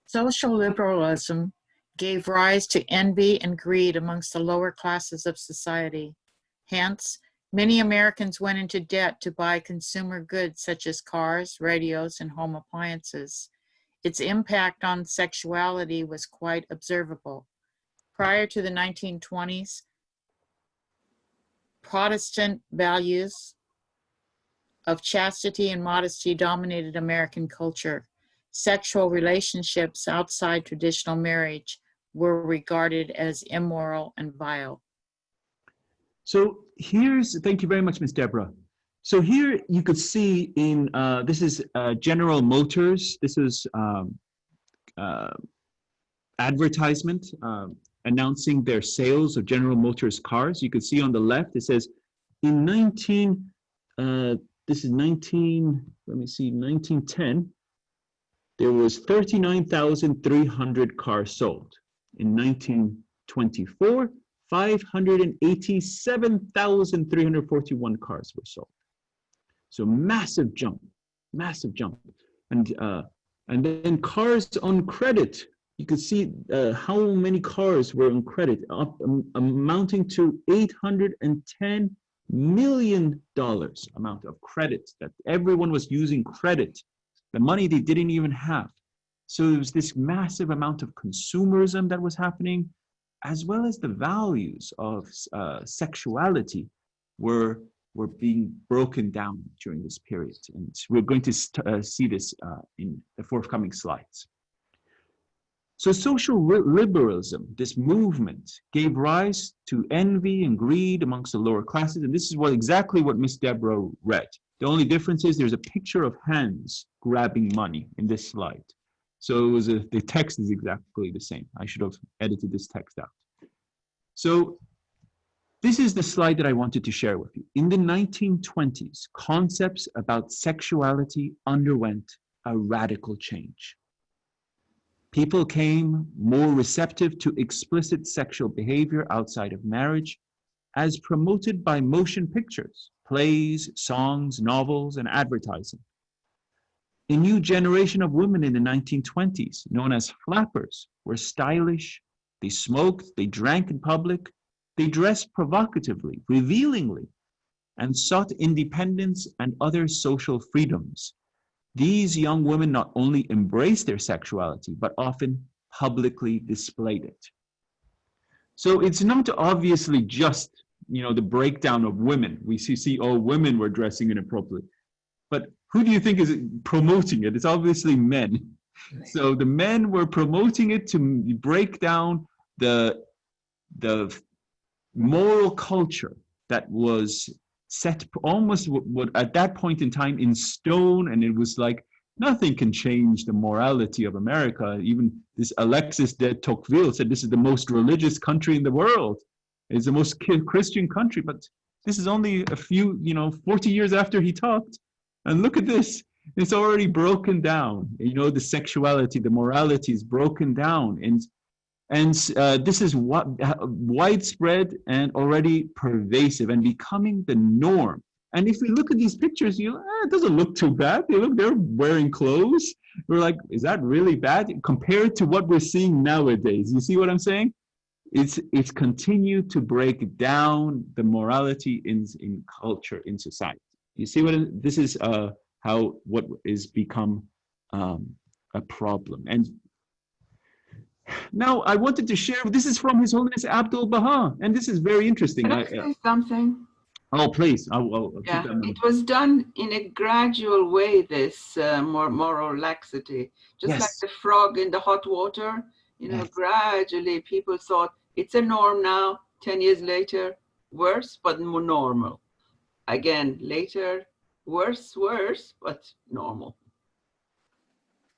Social liberalism gave rise to envy and greed amongst the lower classes of society. Hence, many Americans went into debt to buy consumer goods such as cars, radios, and home appliances. Its impact on sexuality was quite observable. Prior to the 1920s, Protestant values of chastity and modesty dominated American culture. Sexual relationships outside traditional marriage were regarded as immoral and vile. So thank you very much, Ms. Deborah. So here you could see in, this is General Motors. This is advertisement announcing their sales of General Motors cars. You could see on the left, it says in 1910, there was 39,300 cars sold. In 1924, 587,341 cars were sold. So massive jump. And then cars on credit, you could see how many cars were on credit, amounting to $810 million amount of credit, that everyone was using credit, the money they didn't even have. So there was this massive amount of consumerism that was happening, as well as the values of sexuality were being broken down during this period. And we're going to see this in the forthcoming slides. So social liberalism, this movement, gave rise to envy and greed amongst the lower classes. And this is exactly what Miss Deborah read. The only difference is there's a picture of hands grabbing money in this slide. So the text is exactly the same. I should have edited this text out. So this is the slide that I wanted to share with you. In the 1920s, concepts about sexuality underwent a radical change. People came more receptive to explicit sexual behavior outside of marriage, as promoted by motion pictures, plays, songs, novels, and advertising. A new generation of women in the 1920s, known as flappers, were stylish. They smoked, they drank in public, they dressed provocatively, revealingly, and sought independence and other social freedoms. These young women not only embraced their sexuality, but often publicly displayed it. So it's not obviously just, the breakdown of women. We see, oh, women were dressing inappropriately. But who do you think is promoting it? It's obviously men. So the men were promoting it to break down the moral culture that was set almost at that point in time in stone, and it was like nothing can change the morality of America. Even this Alexis de Tocqueville said this is the most religious country in the world. It's the most Christian country, but this is only a few, 40 years after he talked. And look at this, it's already broken down. The sexuality, the morality is broken down. And this is widespread and already pervasive and becoming the norm. And if we look at these pictures, it doesn't look too bad. They're wearing clothes. We're like, is that really bad compared to what we're seeing nowadays? You see what I'm saying? It's continued to break down the morality in culture, in society. You see this is what is become a problem. And now I wanted to share, this is from His Holiness Abdul Baha, and this is very interesting. Can I say something? Oh, please. I'll yeah, it was done in a gradual way, this moral laxity. Just Yes. like the frog in the hot water, Yes. gradually people thought it's a norm now, 10 years later, worse, but more normal. Again, later, worse, but normal.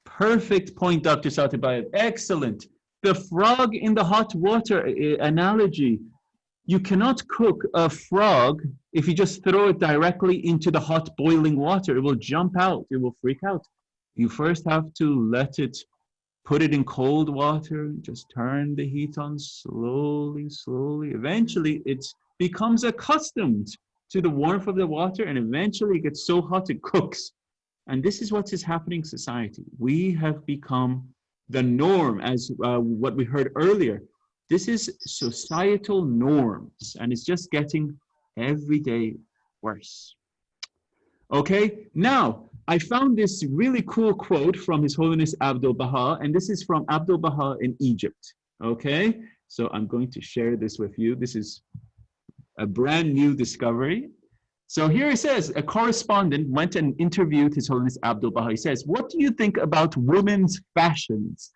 Perfect point, Dr. Satibaya. Excellent. The frog in the hot water analogy. You cannot cook a frog if you just throw it directly into the hot boiling water. It will jump out. It will freak out. You first have to let it put it in cold water, just turn the heat on slowly, slowly. Eventually, it becomes accustomed to the warmth of the water, and eventually it gets so hot it cooks. And this is what is happening in society. We have become the norm, as what we heard earlier. This is societal norms, and it's just getting every day worse. Okay, now I found this really cool quote from His Holiness Abdu'l-Baha, and this is from Abdu'l-Baha in Egypt. Okay, so I'm going to share this with you. This is a brand new discovery. So here it says, a correspondent went and interviewed His Holiness Abdu'l-Baha. He says, what do you think about women's fashions?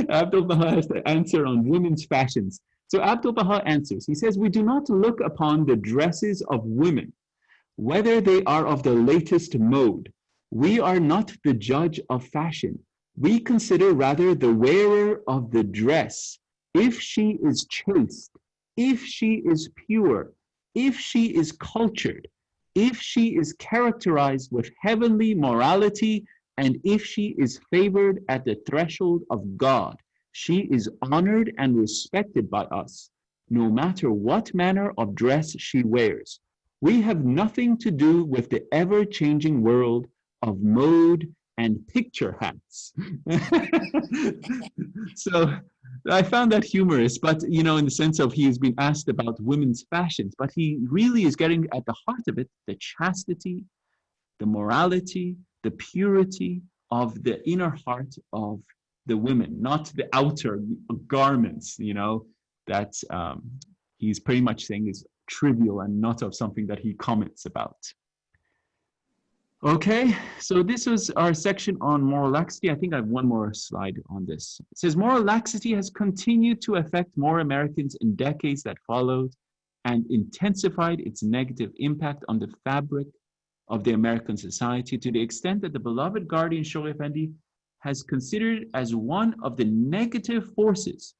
Abdu'l-Baha has the answer on women's fashions. So Abdu'l-Baha answers, he says, we do not look upon the dresses of women, whether they are of the latest mode. We are not the judge of fashion. We consider rather the wearer of the dress, if she is chaste, if she is pure, if she is cultured, if she is characterized with heavenly morality, and if she is favored at the threshold of God, she is honored and respected by us, no matter what manner of dress she wears. We have nothing to do with the ever-changing world of mode and picture hats. So I found that humorous, but you know, in the sense of he's been asked about women's fashions, but he really is getting at the heart of it, the chastity, the morality, the purity of the inner heart of the women, not the outer garments, you know, that he's pretty much saying is trivial and not of something that he comments about. Okay, so this was our section on moral laxity. I think I have one more slide on this. It says, moral laxity has continued to affect more Americans in decades that followed and intensified its negative impact on the fabric of the American society to the extent that the beloved guardian Shoghi Effendi has considered as one of the negative forces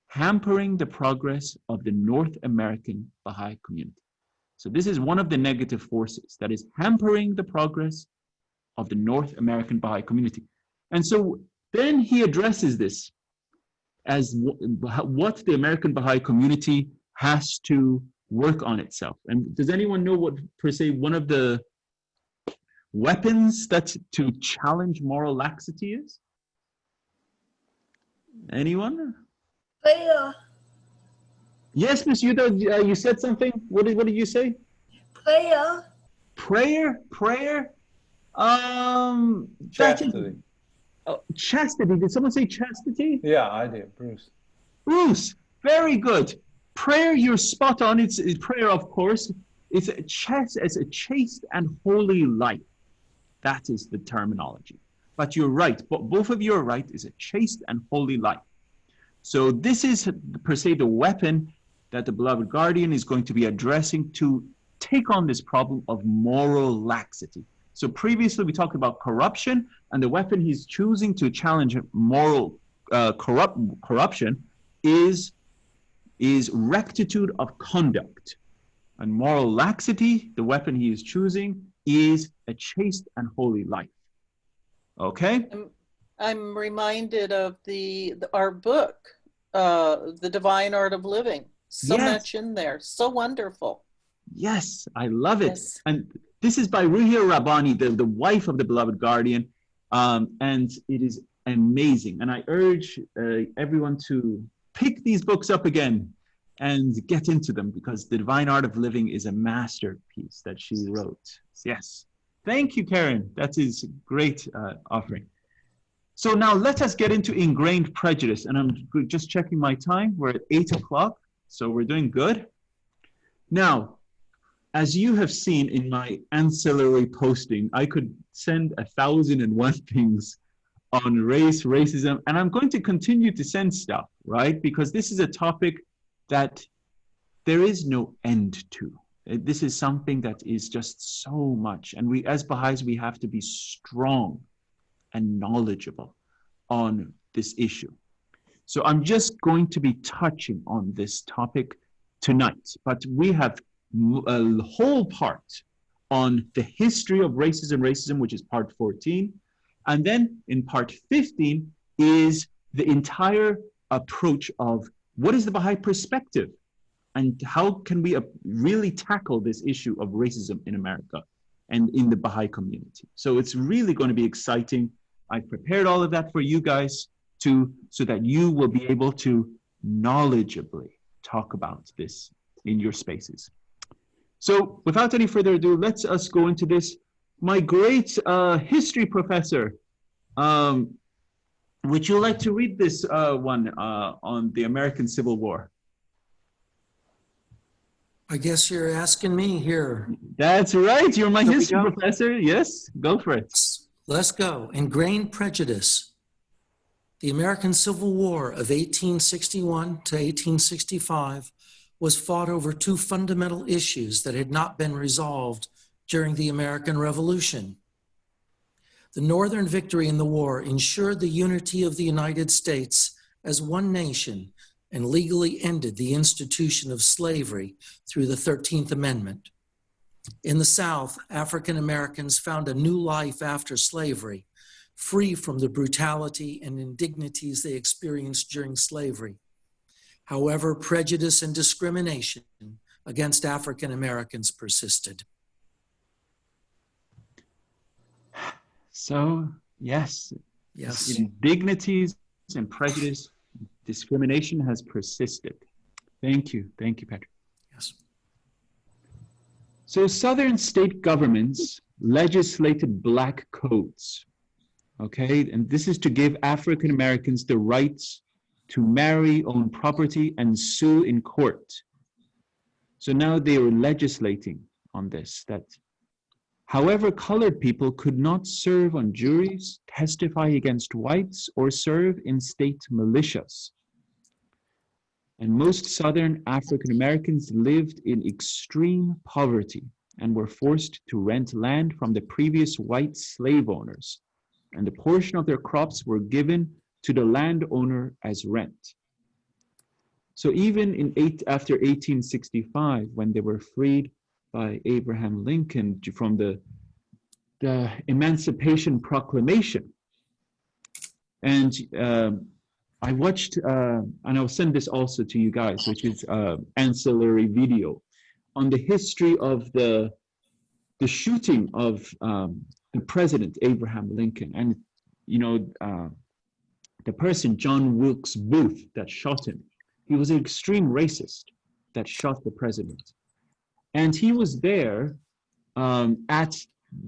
hampering the progress of the North American Baha'i community. So this is one of the negative forces that is hampering the progress of the North American Baha'i community. And so then he addresses this as what the American Baha'i community has to work on itself. And does anyone know what, per se, one of the weapons that's to challenge moral laxity is? Anyone? Prayer. Yes, Ms. Yuda, you said something. What did you say? Prayer. Prayer? Prayer? Chastity. Chastity. Did someone say chastity? Yeah, I did, Bruce. Bruce, very good. Prayer, you're spot on. It's prayer, of course. It's a chaste and holy life. That is the terminology. But you're right. Both of you are right. It's a chaste and holy life. So this is, per se, the weapon that the beloved guardian is going to be addressing to take on this problem of moral laxity. So previously we talked about corruption, and the weapon he's choosing to challenge moral corruption is rectitude of conduct. And moral laxity, the weapon he is choosing, is a chaste and holy life. Okay? I'm reminded of our book, The Divine Art of Living. So Yes. much in there. So wonderful. Yes, I love it. Yes. And this is by Ruhia Rabbani, the wife of the beloved guardian. And it is amazing. And I urge everyone to pick these books up again and get into them, because The Divine Art of Living is a masterpiece that she wrote. Yes. Thank you, Karen. That is a great offering. So now let us get into ingrained prejudice. And I'm just checking my time. We're at 8 o'clock, so we're doing good. Now, as you have seen in my ancillary posting, I could send 1,001 things on race, racism, and I'm going to continue to send stuff, right? Because this is a topic that there is no end to. This is something that is just so much. And we, as Baha'is, we have to be strong and knowledgeable on this issue. So I'm just going to be touching on this topic tonight, but we have a whole part on the history of racism, which is part 14. And then in part 15 is the entire approach of what is the Baha'i perspective and how can we really tackle this issue of racism in America and in the Baha'i community. So it's really going to be exciting. I've prepared all of that for you guys so that you will be able to knowledgeably talk about this in your spaces. So without any further ado, let's us go into this. My great history professor, would you like to read this one on the American Civil War? I guess you're asking me here. That's right. You're my Here we history go. professor. Yes, go for it. Let's go. Ingrained prejudice. The American Civil War of 1861 to 1865 was fought over two fundamental issues that had not been resolved during the American Revolution. The Northern victory in the war ensured the unity of the United States as one nation and legally ended the institution of slavery through the 13th Amendment. In the South, African Americans found a new life after slavery, free from the brutality and indignities they experienced during slavery. However, prejudice and discrimination against African Americans persisted. So, yes, Yes. indignities and prejudice, discrimination has persisted. Thank you, Patrick. Yes. So Southern state governments legislated black codes, okay? And this is to give African Americans the rights to marry, own property, and sue in court. So now they are legislating on this, that however, colored people could not serve on juries, testify against whites, or serve in state militias. And most Southern African Americans lived in extreme poverty and were forced to rent land from the previous white slave owners. And the portion of their crops were given to the landowner as rent. So even after 1865, when they were freed by Abraham Lincoln from the Emancipation Proclamation, and I watched, and I'll send this also to you guys, which is ancillary video on the history of the shooting of the president Abraham Lincoln, and the person John Wilkes Booth that shot him. He was an extreme racist that shot the president, and he was there at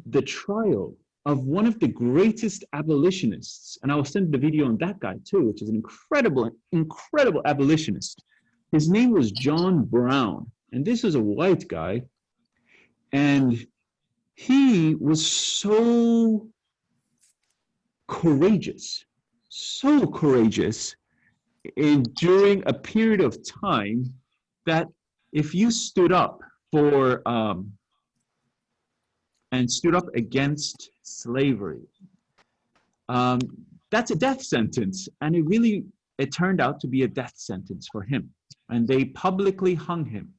the trial of one of the greatest abolitionists, and I will send the video on that guy too, which is an incredible abolitionist. His name was John Brown, and this was a white guy, and he was so courageous during a period of time that if you stood up for and stood up against slavery, that's a death sentence. And it turned out to be a death sentence for him. And they publicly hung him.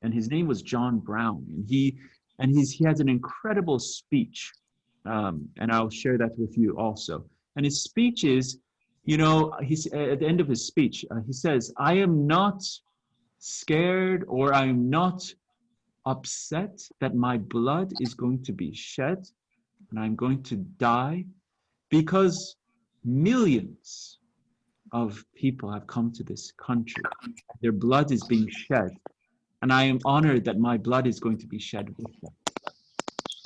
And his name was John Brown. And he has an incredible speech. And I'll share that with you also. And his speech is, he's at the end of his speech, he says, "I am not scared, or I am not upset that my blood is going to be shed and I'm going to die, because millions of people have come to this country. Their blood is being shed, and I am honored that my blood is going to be shed with them."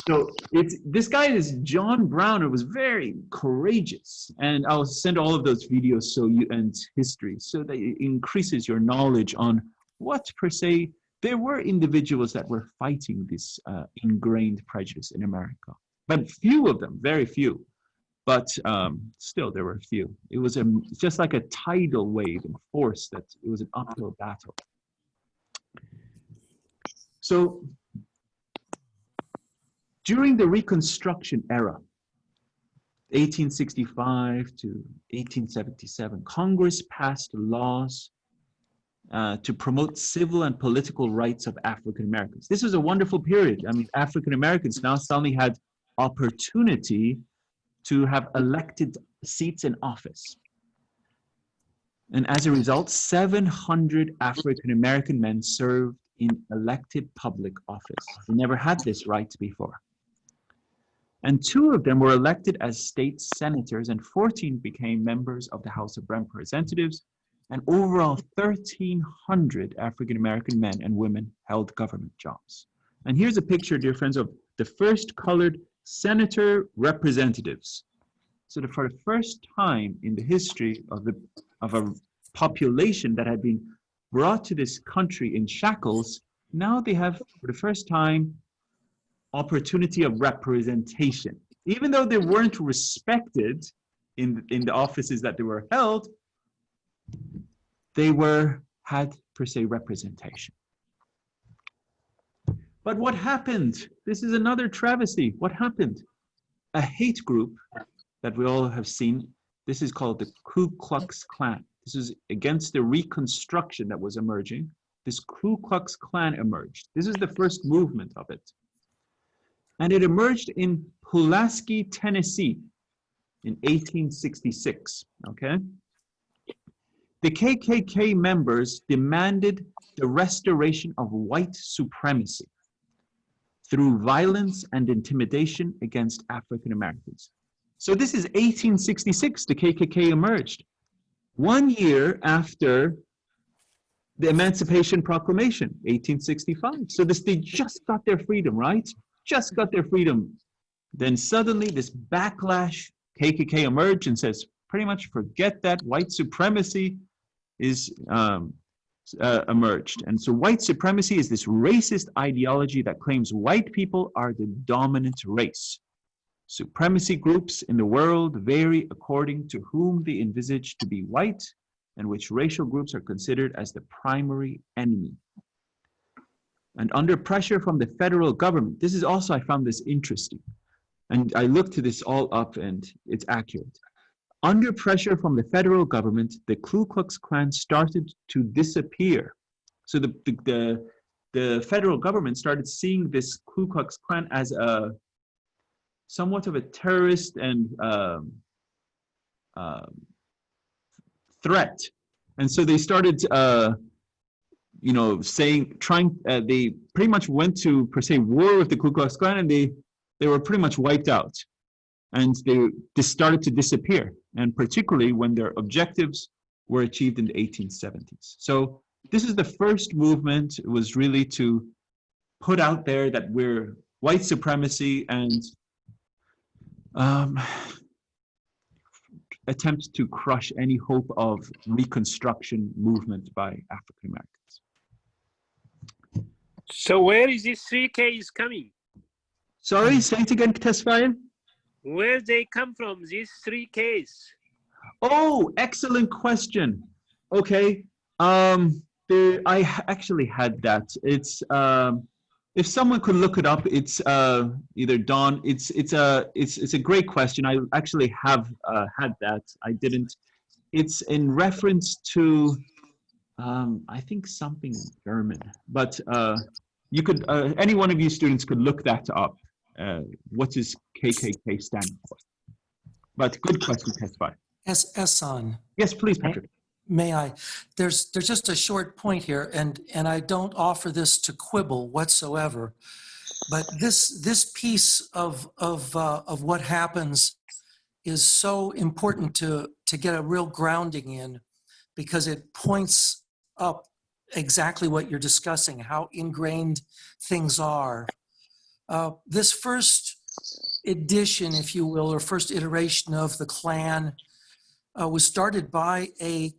So this guy is John Brown, who was very courageous, and I'll send all of those videos and history so that it increases your knowledge on what per se there were individuals that were fighting this ingrained prejudice in America, but few of them, very few, but still there were few. It was just like a tidal wave and force that it was an uphill battle. So during the Reconstruction era, 1865 to 1877, Congress passed laws to promote civil and political rights of African Americans. This was a wonderful period. I mean, African Americans now suddenly had opportunity to have elected seats in office. And as a result, 700 African American men served in elected public office. They never had this right before. And 2 of them were elected as state senators, and 14 became members of the House of Representatives. And overall, 1,300 African American men and women held government jobs. And here's a picture, dear friends, of the first colored senator representatives. So that for the first time in the history of a population that had been brought to this country in shackles, now they have, for the first time, opportunity of representation. Even though they weren't respected in the offices that they were held, they had per se representation. But what happened? This is another travesty. What happened? A hate group that we all have seen, this is called the Ku Klux Klan. This is against the Reconstruction that was emerging. This Ku Klux Klan emerged. This is the first movement of it. And it emerged in Pulaski, Tennessee in 1866, okay? The KKK members demanded the restoration of white supremacy through violence and intimidation against African Americans. So this is 1866, the KKK emerged. 1 year after the Emancipation Proclamation, 1865. So they just got their freedom, right? Just got their freedom. Then suddenly this backlash, KKK emerged and says, pretty much forget that, white supremacy is emerged. And so white supremacy is this racist ideology that claims white people are the dominant race. Supremacy groups in the world vary according to whom they envisage to be white, and which racial groups are considered as the primary enemy. And under pressure from the federal government, this is also, I found this interesting, and I looked this all up and it's accurate. Under pressure from the federal government, the Ku Klux Klan started to disappear. So the federal government started seeing this Ku Klux Klan as a somewhat of a terrorist and threat. And so they started, they pretty much went to, per se, war with the Ku Klux Klan, and they were pretty much wiped out. And they started to disappear, and particularly when their objectives were achieved in the 1870s. So this is the first movement. It was really to put out there that we're white supremacy and attempt to crush any hope of Reconstruction movement by African Americans. So where is this 3K is coming? Sorry, say it again, Tesfaye. Where they come from, these 3Ks? Oh, excellent question. Okay, I actually had that. It's if someone could look it up, it's either Don. It's a great question. I actually have had that. I didn't. It's in reference to I think something in German, but you could any one of you students could look that up. What does KKK stand for? But good question, Tesfaye. Ehsan. Yes, please, Patrick. May I? There's just a short point here, and I don't offer this to quibble whatsoever, but this piece of what happens is so important to get a real grounding in, because it points up exactly what you're discussing, how ingrained things are. This first edition, if you will, or first iteration of the Klan was started by a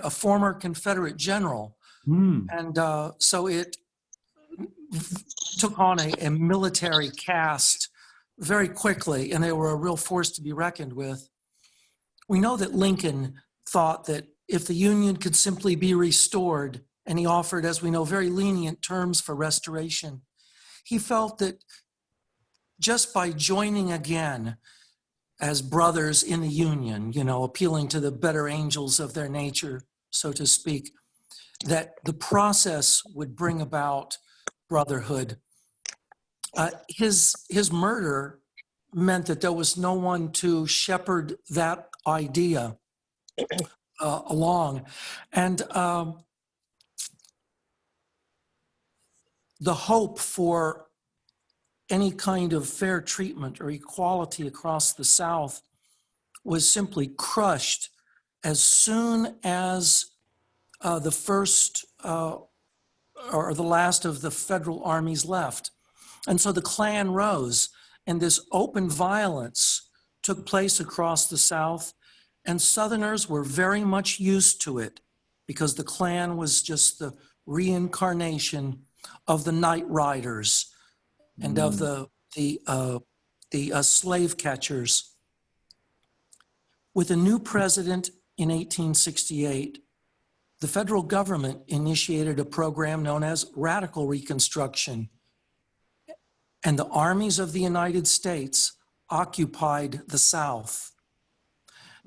former Confederate general. And so it took on a military cast very quickly, and they were a real force to be reckoned with. We know that Lincoln thought that if the Union could simply be restored, and he offered, as we know, very lenient terms for restoration, he felt that just by joining again as brothers in the Union, appealing to the better angels of their nature, so to speak, that the process would bring about brotherhood. His murder meant that there was no one to shepherd that idea along. And the hope for any kind of fair treatment or equality across the South was simply crushed as soon as the first or the last of the federal armies left. And so the Klan rose, and this open violence took place across the South, and Southerners were very much used to it because the Klan was just the reincarnation of the Night Riders and of the slave catchers. With a new president in 1868, the federal government initiated a program known as Radical Reconstruction, and the armies of the United States occupied the South.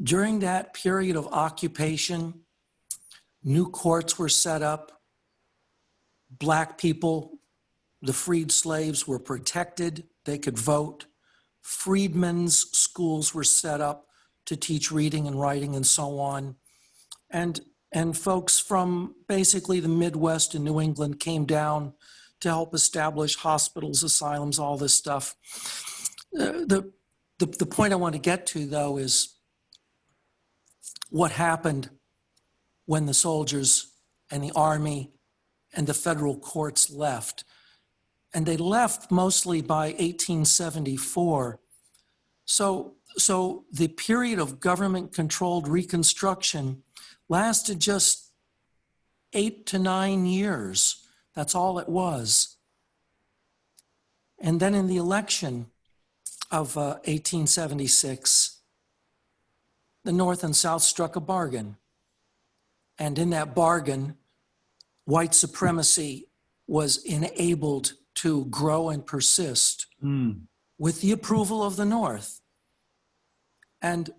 During that period of occupation, new courts were set up. Black people, the freed slaves, were protected. They could vote. Freedmen's schools were set up to teach reading and writing and so on. And folks from basically the Midwest and New England came down to help establish hospitals, asylums, all this stuff. The point I want to get to, though, is what happened when the soldiers and the army and the federal courts left. And they left mostly by 1874. So the period of government-controlled Reconstruction lasted just 8 to 9 years. That's all it was. And then in the election of 1876, the North and South struck a bargain. And in that bargain, white supremacy was enabled to grow and persist with the approval of the North. And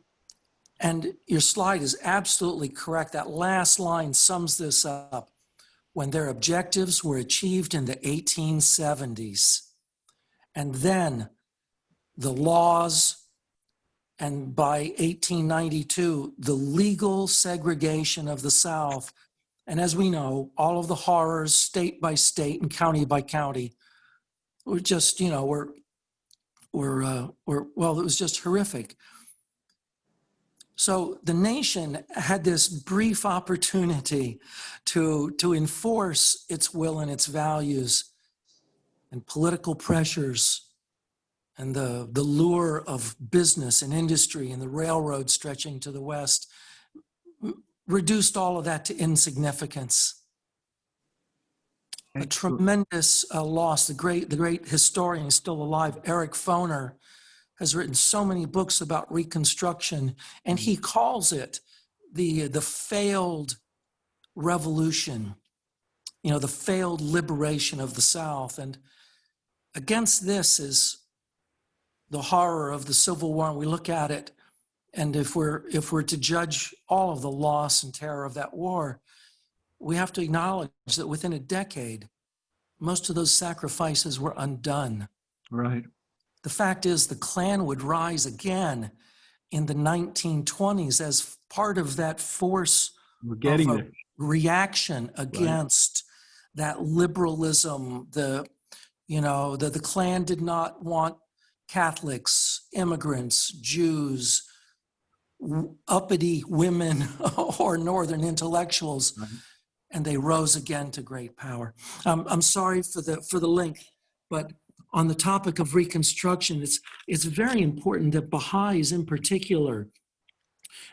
your slide is absolutely correct. That last line sums this up. When their objectives were achieved in the 1870s, and then the laws, and by 1892, the legal segregation of the South. And as we know, all of the horrors, state by state and county by county, were just, well, it was just horrific. So the nation had this brief opportunity to enforce its will and its values, and political pressures and the lure of business and industry and the railroad stretching to the west reduced all of that to insignificance. A tremendous loss. The great historian, still alive, Eric Foner, has written so many books about Reconstruction, and he calls it the failed revolution, the failed liberation of the South. And against this is the horror of the Civil War, and we look at it, and if we're to judge all of the loss and terror of that war, we have to acknowledge that within a decade, most of those sacrifices were undone. Right. The fact is, the Klan would rise again in the 1920s as part of that force of reaction against that liberalism. The Klan did not want Catholics, immigrants, Jews, uppity women, or Northern intellectuals, and they rose again to great power. I'm sorry for the link, but on the topic of Reconstruction, it's very important that Baha'is in particular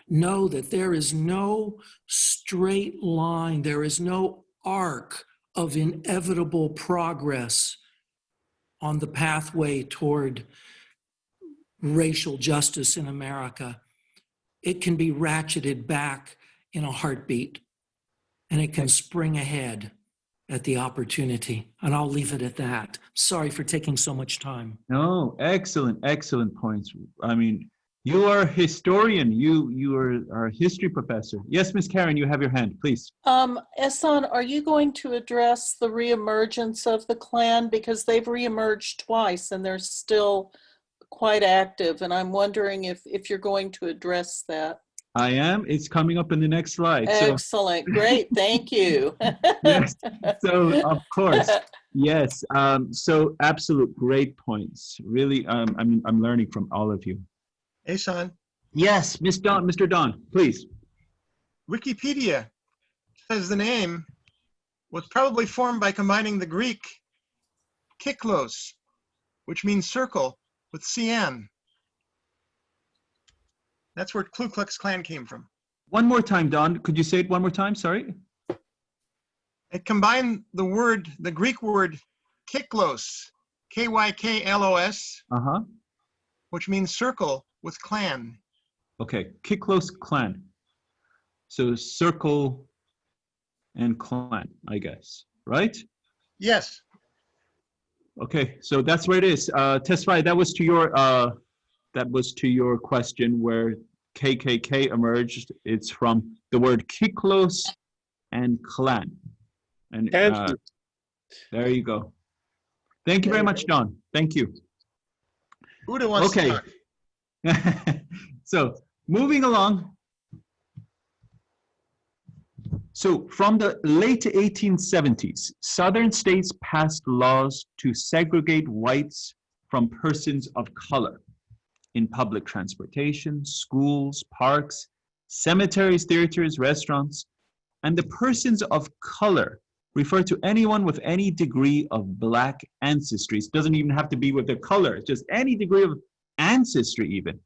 know that there is no straight line, there is no arc of inevitable progress on the pathway toward racial justice in America. It can be ratcheted back in a heartbeat, and it can spring ahead at the opportunity. And I'll leave it at that. Sorry for taking so much time. No, excellent points. I mean, you are a historian. You are our history professor. Yes, Miss Karen, you have your hand, please. Ehsan, are you going to address the reemergence of the Klan? Because they've reemerged twice and they're still quite active, and I'm wondering if you're going to address that. I am. It's coming up in the next slide. So, Excellent. Great. Thank you. yes. So, of course. Yes. So, absolute great points. Really, I'm learning from all of you. Asan, Yes, Mr. Don, please. Wikipedia says the name was probably formed by combining the Greek kyklos, which means circle, with cyan. That's where Ku Klux Klan came from. One more time, Don. Could you say it one more time? Sorry. It combined the Greek word kyklos, K-Y-K-L-O-S, which means circle, with clan. Okay, Kyklos Klan. So circle and clan, I guess, right? Yes. Okay, so that's where it is. Tesfaye, that was to your question where KKK emerged. It's from the word Kyklos and clan. And there you go. Thank you very much, Don. Thank you. Uda wants to talk. So moving along. So from the late 1870s, Southern states passed laws to segregate whites from persons of color in public transportation, schools, parks, cemeteries, theaters, restaurants, and the persons of color refer to anyone with any degree of Black ancestry. It doesn't even have to be with their color, just any degree of ancestry even.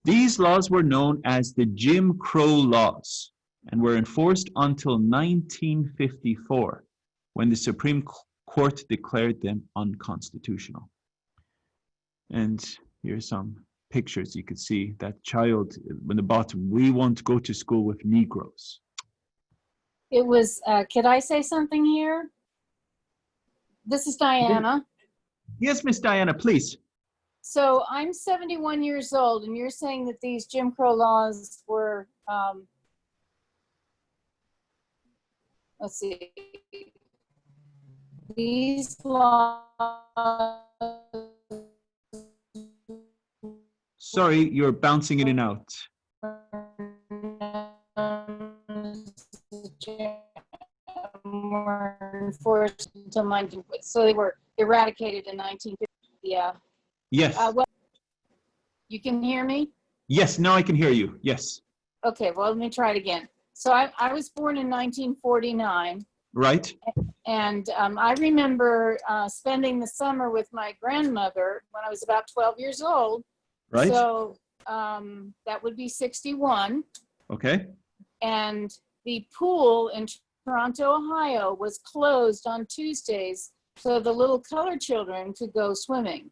These laws were known as the Jim Crow laws and were enforced until 1954, when the Supreme Court declared them unconstitutional. And here's some pictures. You could see that child on the bottom. We won't go to school with Negroes. It was, could I say something here? This is Diana. Yes, Miss Diana, please. So I'm 71 years old, and you're saying that these Jim Crow laws were, let's see, these laws. Sorry, you're bouncing in and out. Were enforced until 19, so they were eradicated in 1950. Yeah. Yes. Well, you can hear me? Yes, now I can hear you. Yes. Okay, well, let me try it again. So I was born in 1949. Right. And I remember spending the summer with my grandmother when I was about 12 years old. Right. So that would be 61. Okay. And the pool in Toronto, Ohio was closed on Tuesdays so the little colored children could go swimming.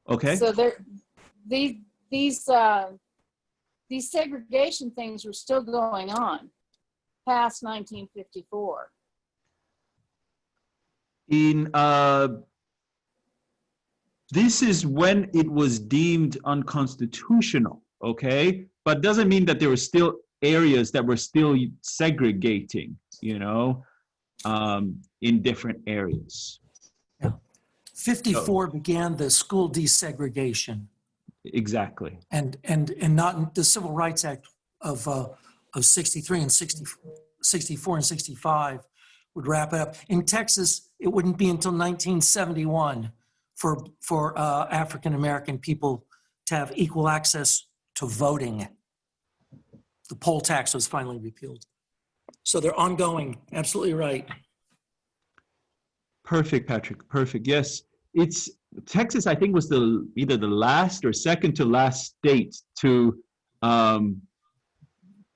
Okay. So these segregation things were still going on past 1954. This is when it was deemed unconstitutional, okay? But doesn't mean that there were still areas that were still segregating, you know, in different areas. Yeah. 54 began the school desegregation. Exactly. And not the Civil Rights Act of 63 and 64 and 65 would wrap it up. In Texas, it wouldn't be until 1971 for African-American people to have equal access to voting. The poll tax was finally repealed. So they're ongoing, absolutely right. Perfect, Patrick, perfect. Yes, it's Texas, I think, was either the last or second to last state to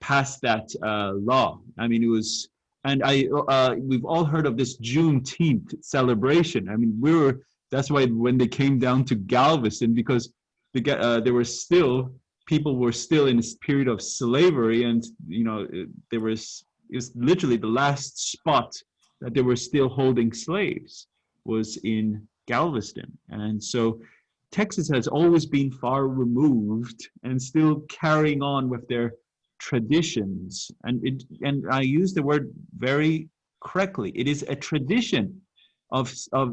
pass that law. I mean, it was, and we've all heard of this Juneteenth celebration. I mean, that's why when they came down to Galveston, because there were still, people were still in this period of slavery, and you know, it was literally the last spot that they were still holding slaves was in Galveston. And so Texas has always been far removed and still carrying on with their traditions. And I use the word very correctly. It is a tradition of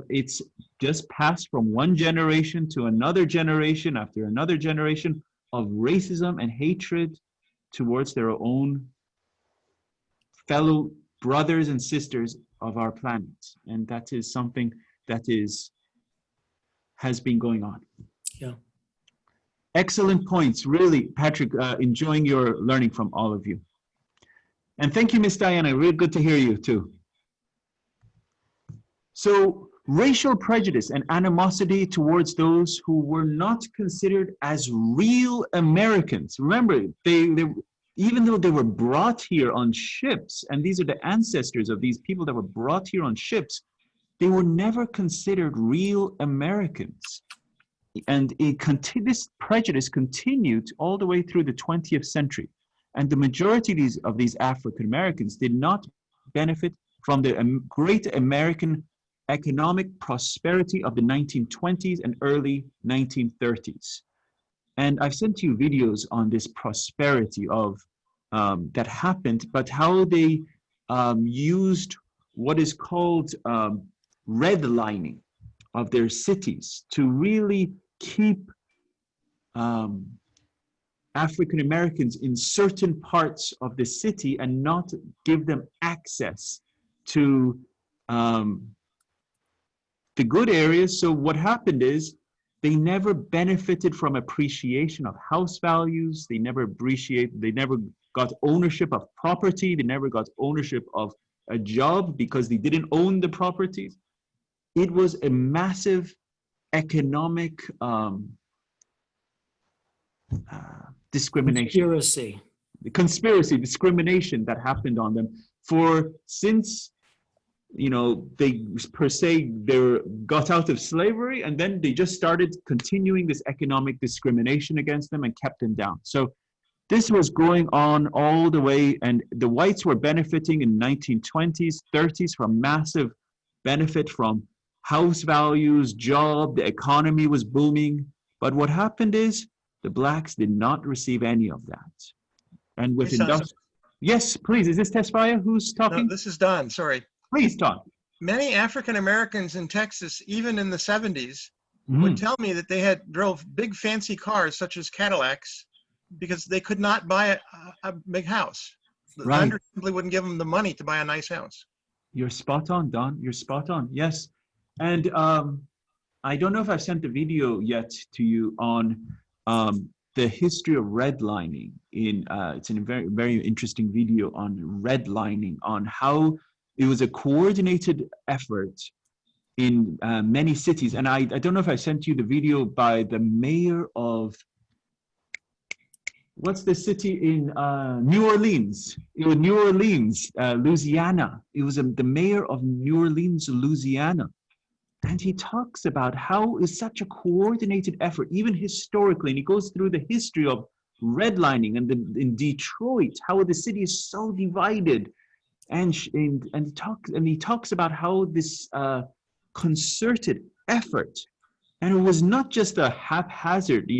it's just passed from one generation to another generation after another generation of racism and hatred towards their own fellow brothers and sisters of our planet. And that is something that has been going on. Yeah. Excellent points. Really, Patrick, enjoying your learning from all of you. And thank you, Miss Diana. Really good to hear you too. So racial prejudice and animosity towards those who were not considered as real Americans. Remember, they even though they were brought here on ships, and these are the ancestors of these people that were brought here on ships, they were never considered real Americans. And this prejudice continued all the way through the 20th century. And the majority of these African Americans did not benefit from the great American economic prosperity of the 1920s and early 1930s. And I've sent you videos on this prosperity of that happened, but how they used what is called redlining of their cities to really keep African Americans in certain parts of the city and not give them access to the good areas. So what happened is they never benefited from appreciation of house values. They never got ownership of property. They never got ownership of a job because they didn't own the properties. It was a massive economic discrimination. Discrimination that happened on them since they got out of slavery, and then they just started continuing this economic discrimination against them and kept them down. So this was going on all the way, and the whites were benefiting in 1920s, 30s from massive benefit from house values, job, the economy was booming. But what happened is the blacks did not receive any of that. And with yes, please, is this Tesfaye who's talking? No, this is Don, sorry. Please, Don. Many African Americans in Texas, even in the 70s, would tell me that they drove big fancy cars such as Cadillacs because they could not buy a big house. The lender simply wouldn't give them the money to buy a nice house. You're spot on, Don. You're spot on. Yes. And I don't know if I've sent the video yet to you on the history of redlining. It's a very, very interesting video on redlining, on how it was a coordinated effort in many cities. And I don't know if I sent you the video by the mayor of, what's the city in New Orleans? It was New Orleans, Louisiana. It was the mayor of New Orleans, Louisiana. And he talks about how it's such a coordinated effort, even historically. And he goes through the history of redlining and in Detroit, how the city is so divided. And he talks about how this concerted effort, and it was not just a haphazard,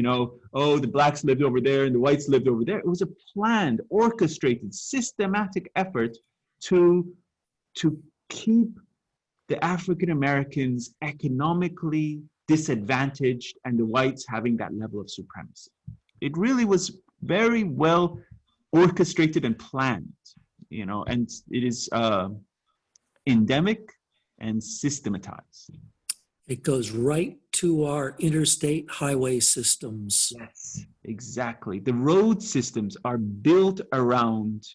oh, the blacks lived over there and the whites lived over there. It was a planned, orchestrated, systematic effort to keep the African Americans economically disadvantaged and the whites having that level of supremacy. It really was very well orchestrated and planned, and it is endemic and systematized. It goes right to our interstate highway systems. Yes, exactly. The road systems are built around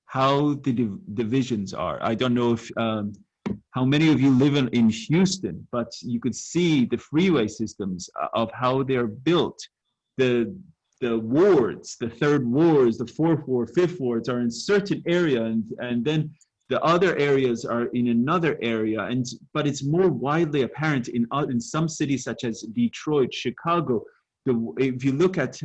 how the divisions are. I don't know if how many of you live in Houston, but you could see the freeway systems of how they're built. The wards, the third wards, the fourth ward, fifth wards are in certain area, and then the other areas are in another area. But it's more widely apparent in some cities such as Detroit, Chicago. If you look at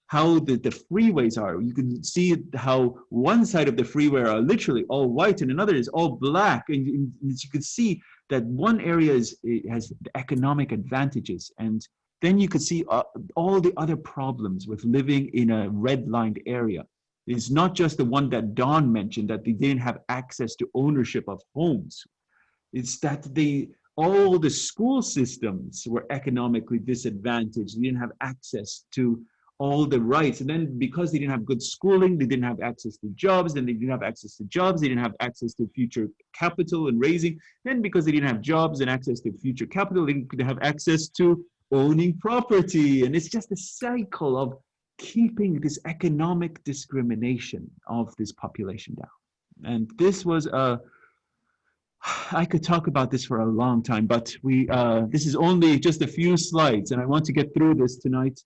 how the freeways are, you can see how one side of the freeway are literally all white and another is all black. And you can see that one area has economic advantages. And then you could see all the other problems with living in a redlined area. It's not just the one that Don mentioned, that they didn't have access to ownership of homes. It's that all the school systems were economically disadvantaged. They didn't have access to all the rights. And then because they didn't have good schooling, they didn't have access to jobs. Then they didn't have access to jobs. They didn't have access to future capital and raising. Then because they didn't have jobs and access to future capital, they didn't have access to owning property. And it's just a cycle of keeping this economic discrimination of this population down. And this was I could talk about this for a long time, but this is only just a few slides, and I want to get through this tonight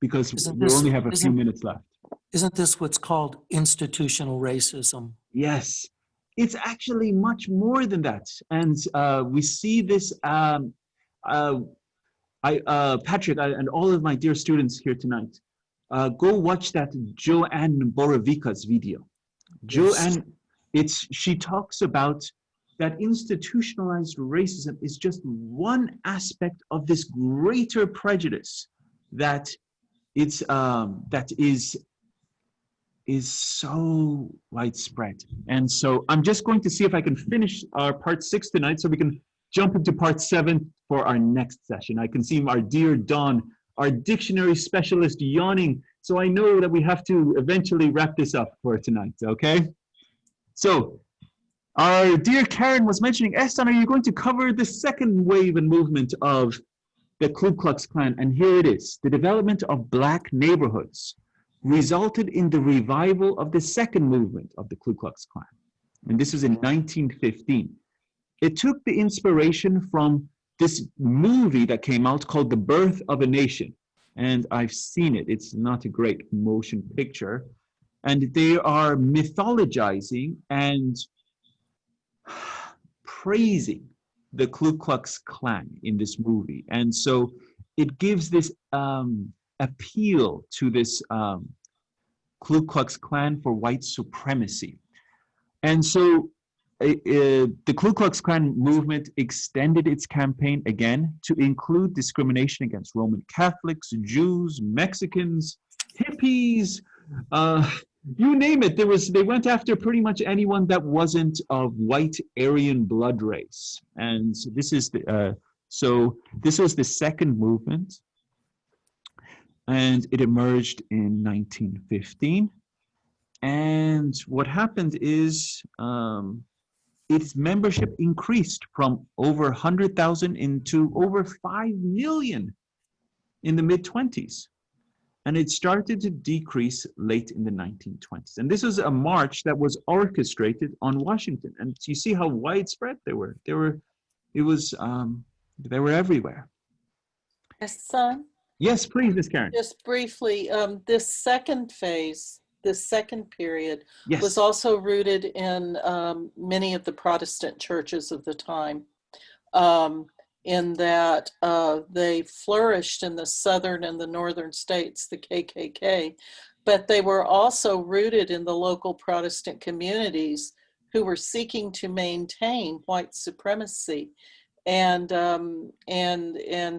because we only have a few minutes left. Isn't this what's called institutional racism? Yes, it's actually much more than that. And we see this, Patrick and all of my dear students here tonight, go watch that Joanne Borovica's video. Joanne, she talks about that institutionalized racism is just one aspect of this greater prejudice that is so widespread. And so I'm just going to see if I can finish our part 6 tonight so we can jump into part 7 for our next session. I can see our dear Dawn, our dictionary specialist, yawning. So I know that we have to eventually wrap this up for tonight, okay? So our dear Karen was mentioning, Ehsan, are you going to cover the second wave and movement of the Ku Klux Klan? And here it is. The development of Black neighborhoods resulted in the revival of the second movement of the Ku Klux Klan. And this was in 1915. It took the inspiration from this movie that came out called The Birth of a Nation. And I've seen it. It's not a great motion picture. And they are mythologizing and praising the Ku Klux Klan in this movie. And so it gives this appeal to this Ku Klux Klan for white supremacy. And so the Ku Klux Klan movement extended its campaign again to include discrimination against Roman Catholics, Jews, Mexicans, hippies, you name it. They went after pretty much anyone that wasn't of white Aryan blood race. And this is this was the second movement, and it emerged in 1915. And what happened is its membership increased from over 100,000 into over 5 million in the mid-20s. And it started to decrease late in the 1920s. And this was a march that was orchestrated on Washington. And you see how widespread they were. They were everywhere. Yes, son? Yes, please, Ms. Karen. Just briefly, this second phase, this second period, Yes. was also rooted in many of the Protestant churches of the time, in that they flourished in the southern and the northern states, the KKK, but they were also rooted in the local Protestant communities who were seeking to maintain white supremacy. And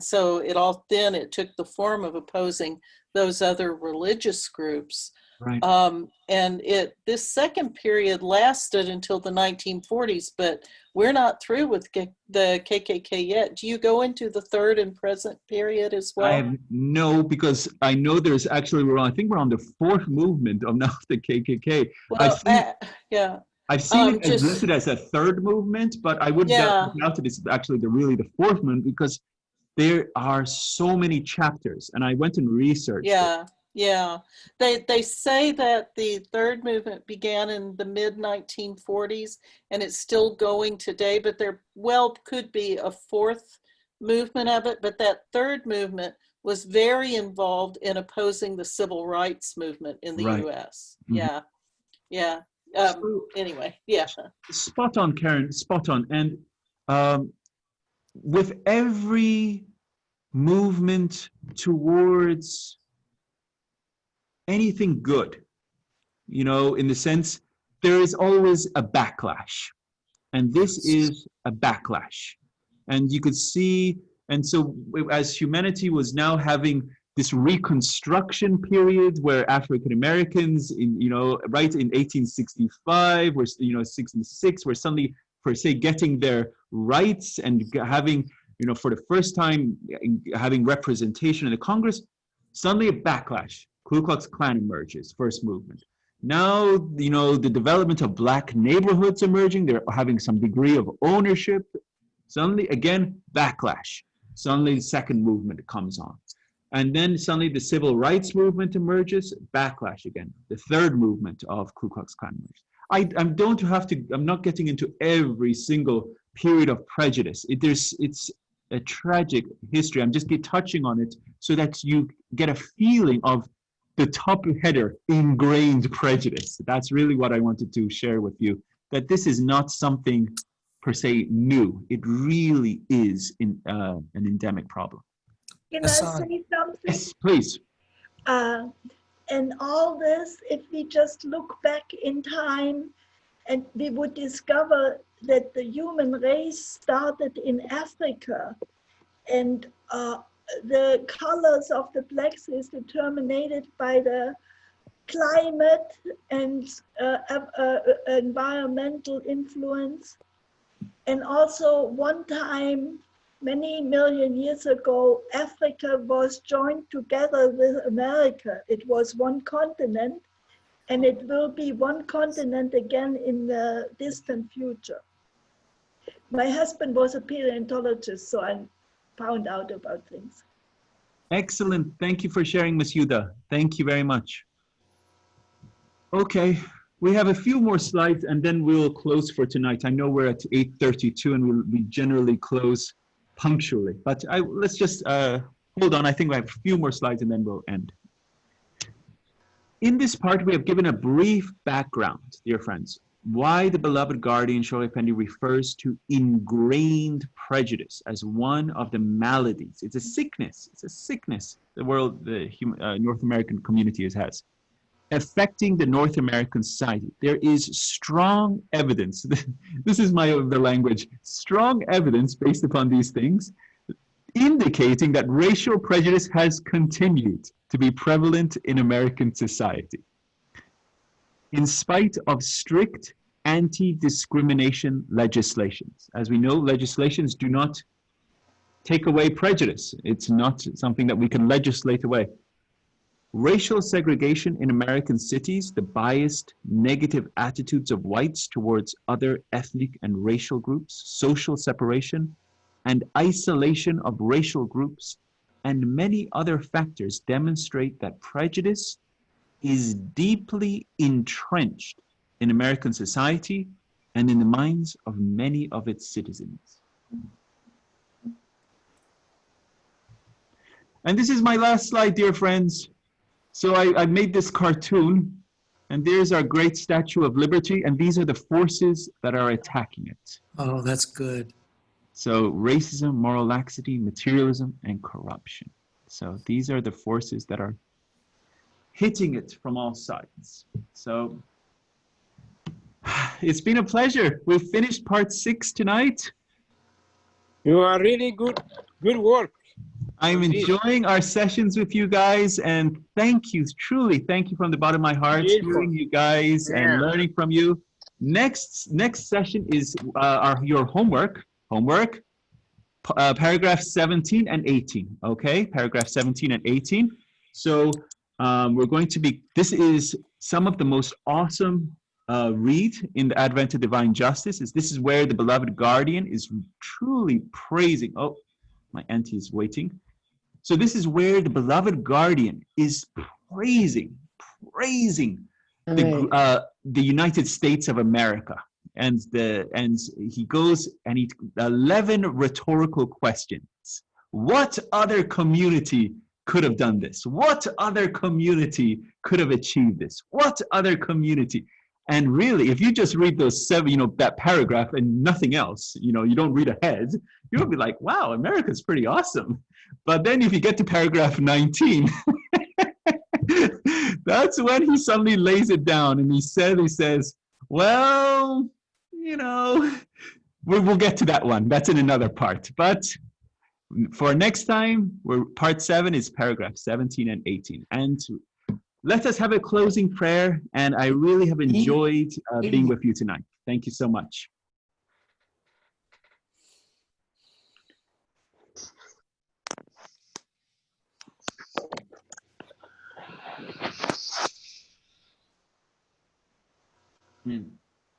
so it took the form of opposing those other religious groups. Right. And this second period lasted until the 1940s, but we're not through with the KKK yet. Do you go into the third and present period as well? No, because I know there's actually, I think we're on the fourth movement of now the KKK. Well, I've seen it as listed as a third movement, but I wouldn't doubt that it's actually really the fourth movement, because there are so many chapters, and I went and researched it. Yeah, they say that the third movement began in the mid-1940s and it's still going today, but there could be a fourth movement of it. But that third movement was very involved in opposing the civil rights movement in the US. Mm-hmm. Yeah. Anyway, yeah. Spot on, Karen, spot on. And with every movement towards anything good, in the sense, there is always a backlash. And this is a backlash. And you could see, and so as humanity was now having this reconstruction period where African Americans, right in 1865, where 66, where suddenly per se getting their rights and having, for the first time having representation in the Congress, suddenly a backlash. Ku Klux Klan emerges, first movement. Now, the development of black neighborhoods emerging, they're having some degree of ownership. Suddenly, again, backlash. Suddenly, the second movement comes on. And then suddenly the civil rights movement emerges, backlash again. The third movement of Ku Klux Klan emerges. I'm not getting into every single period of prejudice. It's a tragic history. I'm just touching on it so that you get a feeling of the top header, ingrained prejudice. That's really what I wanted to share with you, that this is not something per se new. It really is an endemic problem. Can I say something? Yes, please. And all this, if we just look back in time, and we would discover that the human race started in Africa, and the colors of the blacks is determined by the climate and environmental influence. And also one time, many million years ago, Africa was joined together with America. It was one continent, and it will be one continent again in the distant future. My husband was a paleontologist, so I found out about things. Excellent. Thank you for sharing, Ms. Yuda. Thank you very much. Okay, we have a few more slides and then we'll close for tonight. I know we're at 8:32 and we generally close punctually, but let's just hold on. I think we have a few more slides and then we'll end. In this part, we have given a brief background, dear friends, why the beloved guardian Shoghi Effendi refers to ingrained prejudice as one of the maladies. It's a sickness. It's a sickness the North American community has, affecting the North American society. There is strong evidence. This is the language. Strong evidence based upon these things, indicating that racial prejudice has continued to be prevalent in American society. In spite of strict anti-discrimination legislations. As we know, legislations do not take away prejudice. It's not something that we can legislate away. Racial segregation in American cities, the biased, negative attitudes of whites towards other ethnic and racial groups, social separation, and isolation of racial groups, and many other factors demonstrate that prejudice is deeply entrenched in American society and in the minds of many of its citizens. And this is my last slide, dear friends. So I made this cartoon, and there's our great Statue of Liberty, and these are the forces that are attacking it. Oh, that's good. So racism, moral laxity, materialism, and corruption. So these are the forces that are hitting it from all sides. So it's been a pleasure. We've finished part 6 tonight. You are really good work. I'm enjoying our sessions with you guys, and thank you, truly thank you from the bottom of my heart, hearing you guys and learning from you. Next session is your homework, paragraph 17 and 18, okay? Paragraph 17 and 18. So we're going to be, this is some of the most awesome read in the Advent of Divine Justice. This is where the beloved guardian is truly praising, oh, my auntie is waiting. So this is where the beloved guardian is praising the United States of America. And he goes and he 11 rhetorical questions. What other community could have done this? What other community could have achieved this? What other community? And really, if you just read those 7, that paragraph and nothing else, you don't read ahead, you'll be like, wow, America's pretty awesome. But then if you get to paragraph 19, that's when he suddenly lays it down and he says, well, we'll get to that one. That's in another part. But for next time, part 7 is paragraph 17 and 18. And let us have a closing prayer. And I really have enjoyed being with you tonight. Thank you so much.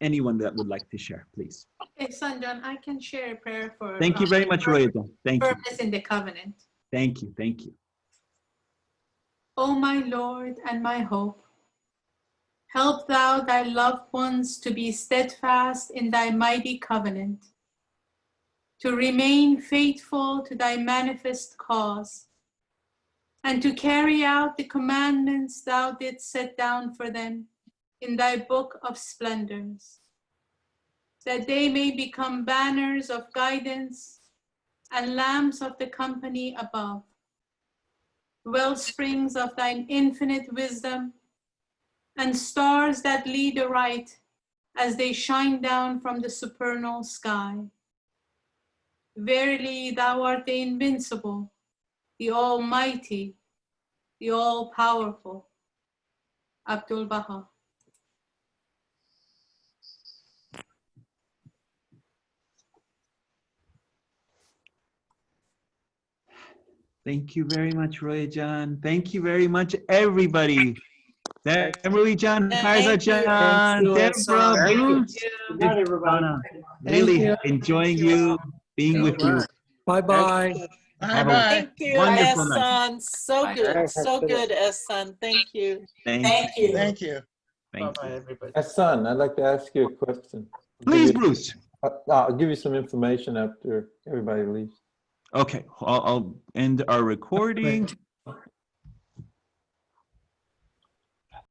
Anyone that would like to share, please. Hey, son John, I can share a prayer for. Thank you very much, Royeta. Thank you. Firmness in the covenant. Thank you. Thank you. O my Lord and my hope, help thou thy loved ones to be steadfast in thy mighty covenant, to remain faithful to thy manifest cause, and to carry out the commandments thou didst set down for them in thy book of splendors, that they may become banners of guidance and lamps of the company above, wellsprings of thine infinite wisdom, and stars that lead aright as they shine down from the supernal sky. Verily, thou art the invincible, the almighty, the all-powerful. Abdul Baha. Thank you very much, Roy John. Thank you very much, everybody. Roy John, Farza John, Deborah, Bruce, Good night, everybody. really enjoying you, being with you. Bye-bye. Bye-bye. Thank you, Wonderful night. Ehsan. So good. So good, Ehsan. Thank you. Thank you. Thank you. Thank Bye-bye, you. everybody. Hassan, I'd like to ask you a question. Please, Bruce. I'll give you some information after everybody leaves. Okay, I'll end our recording.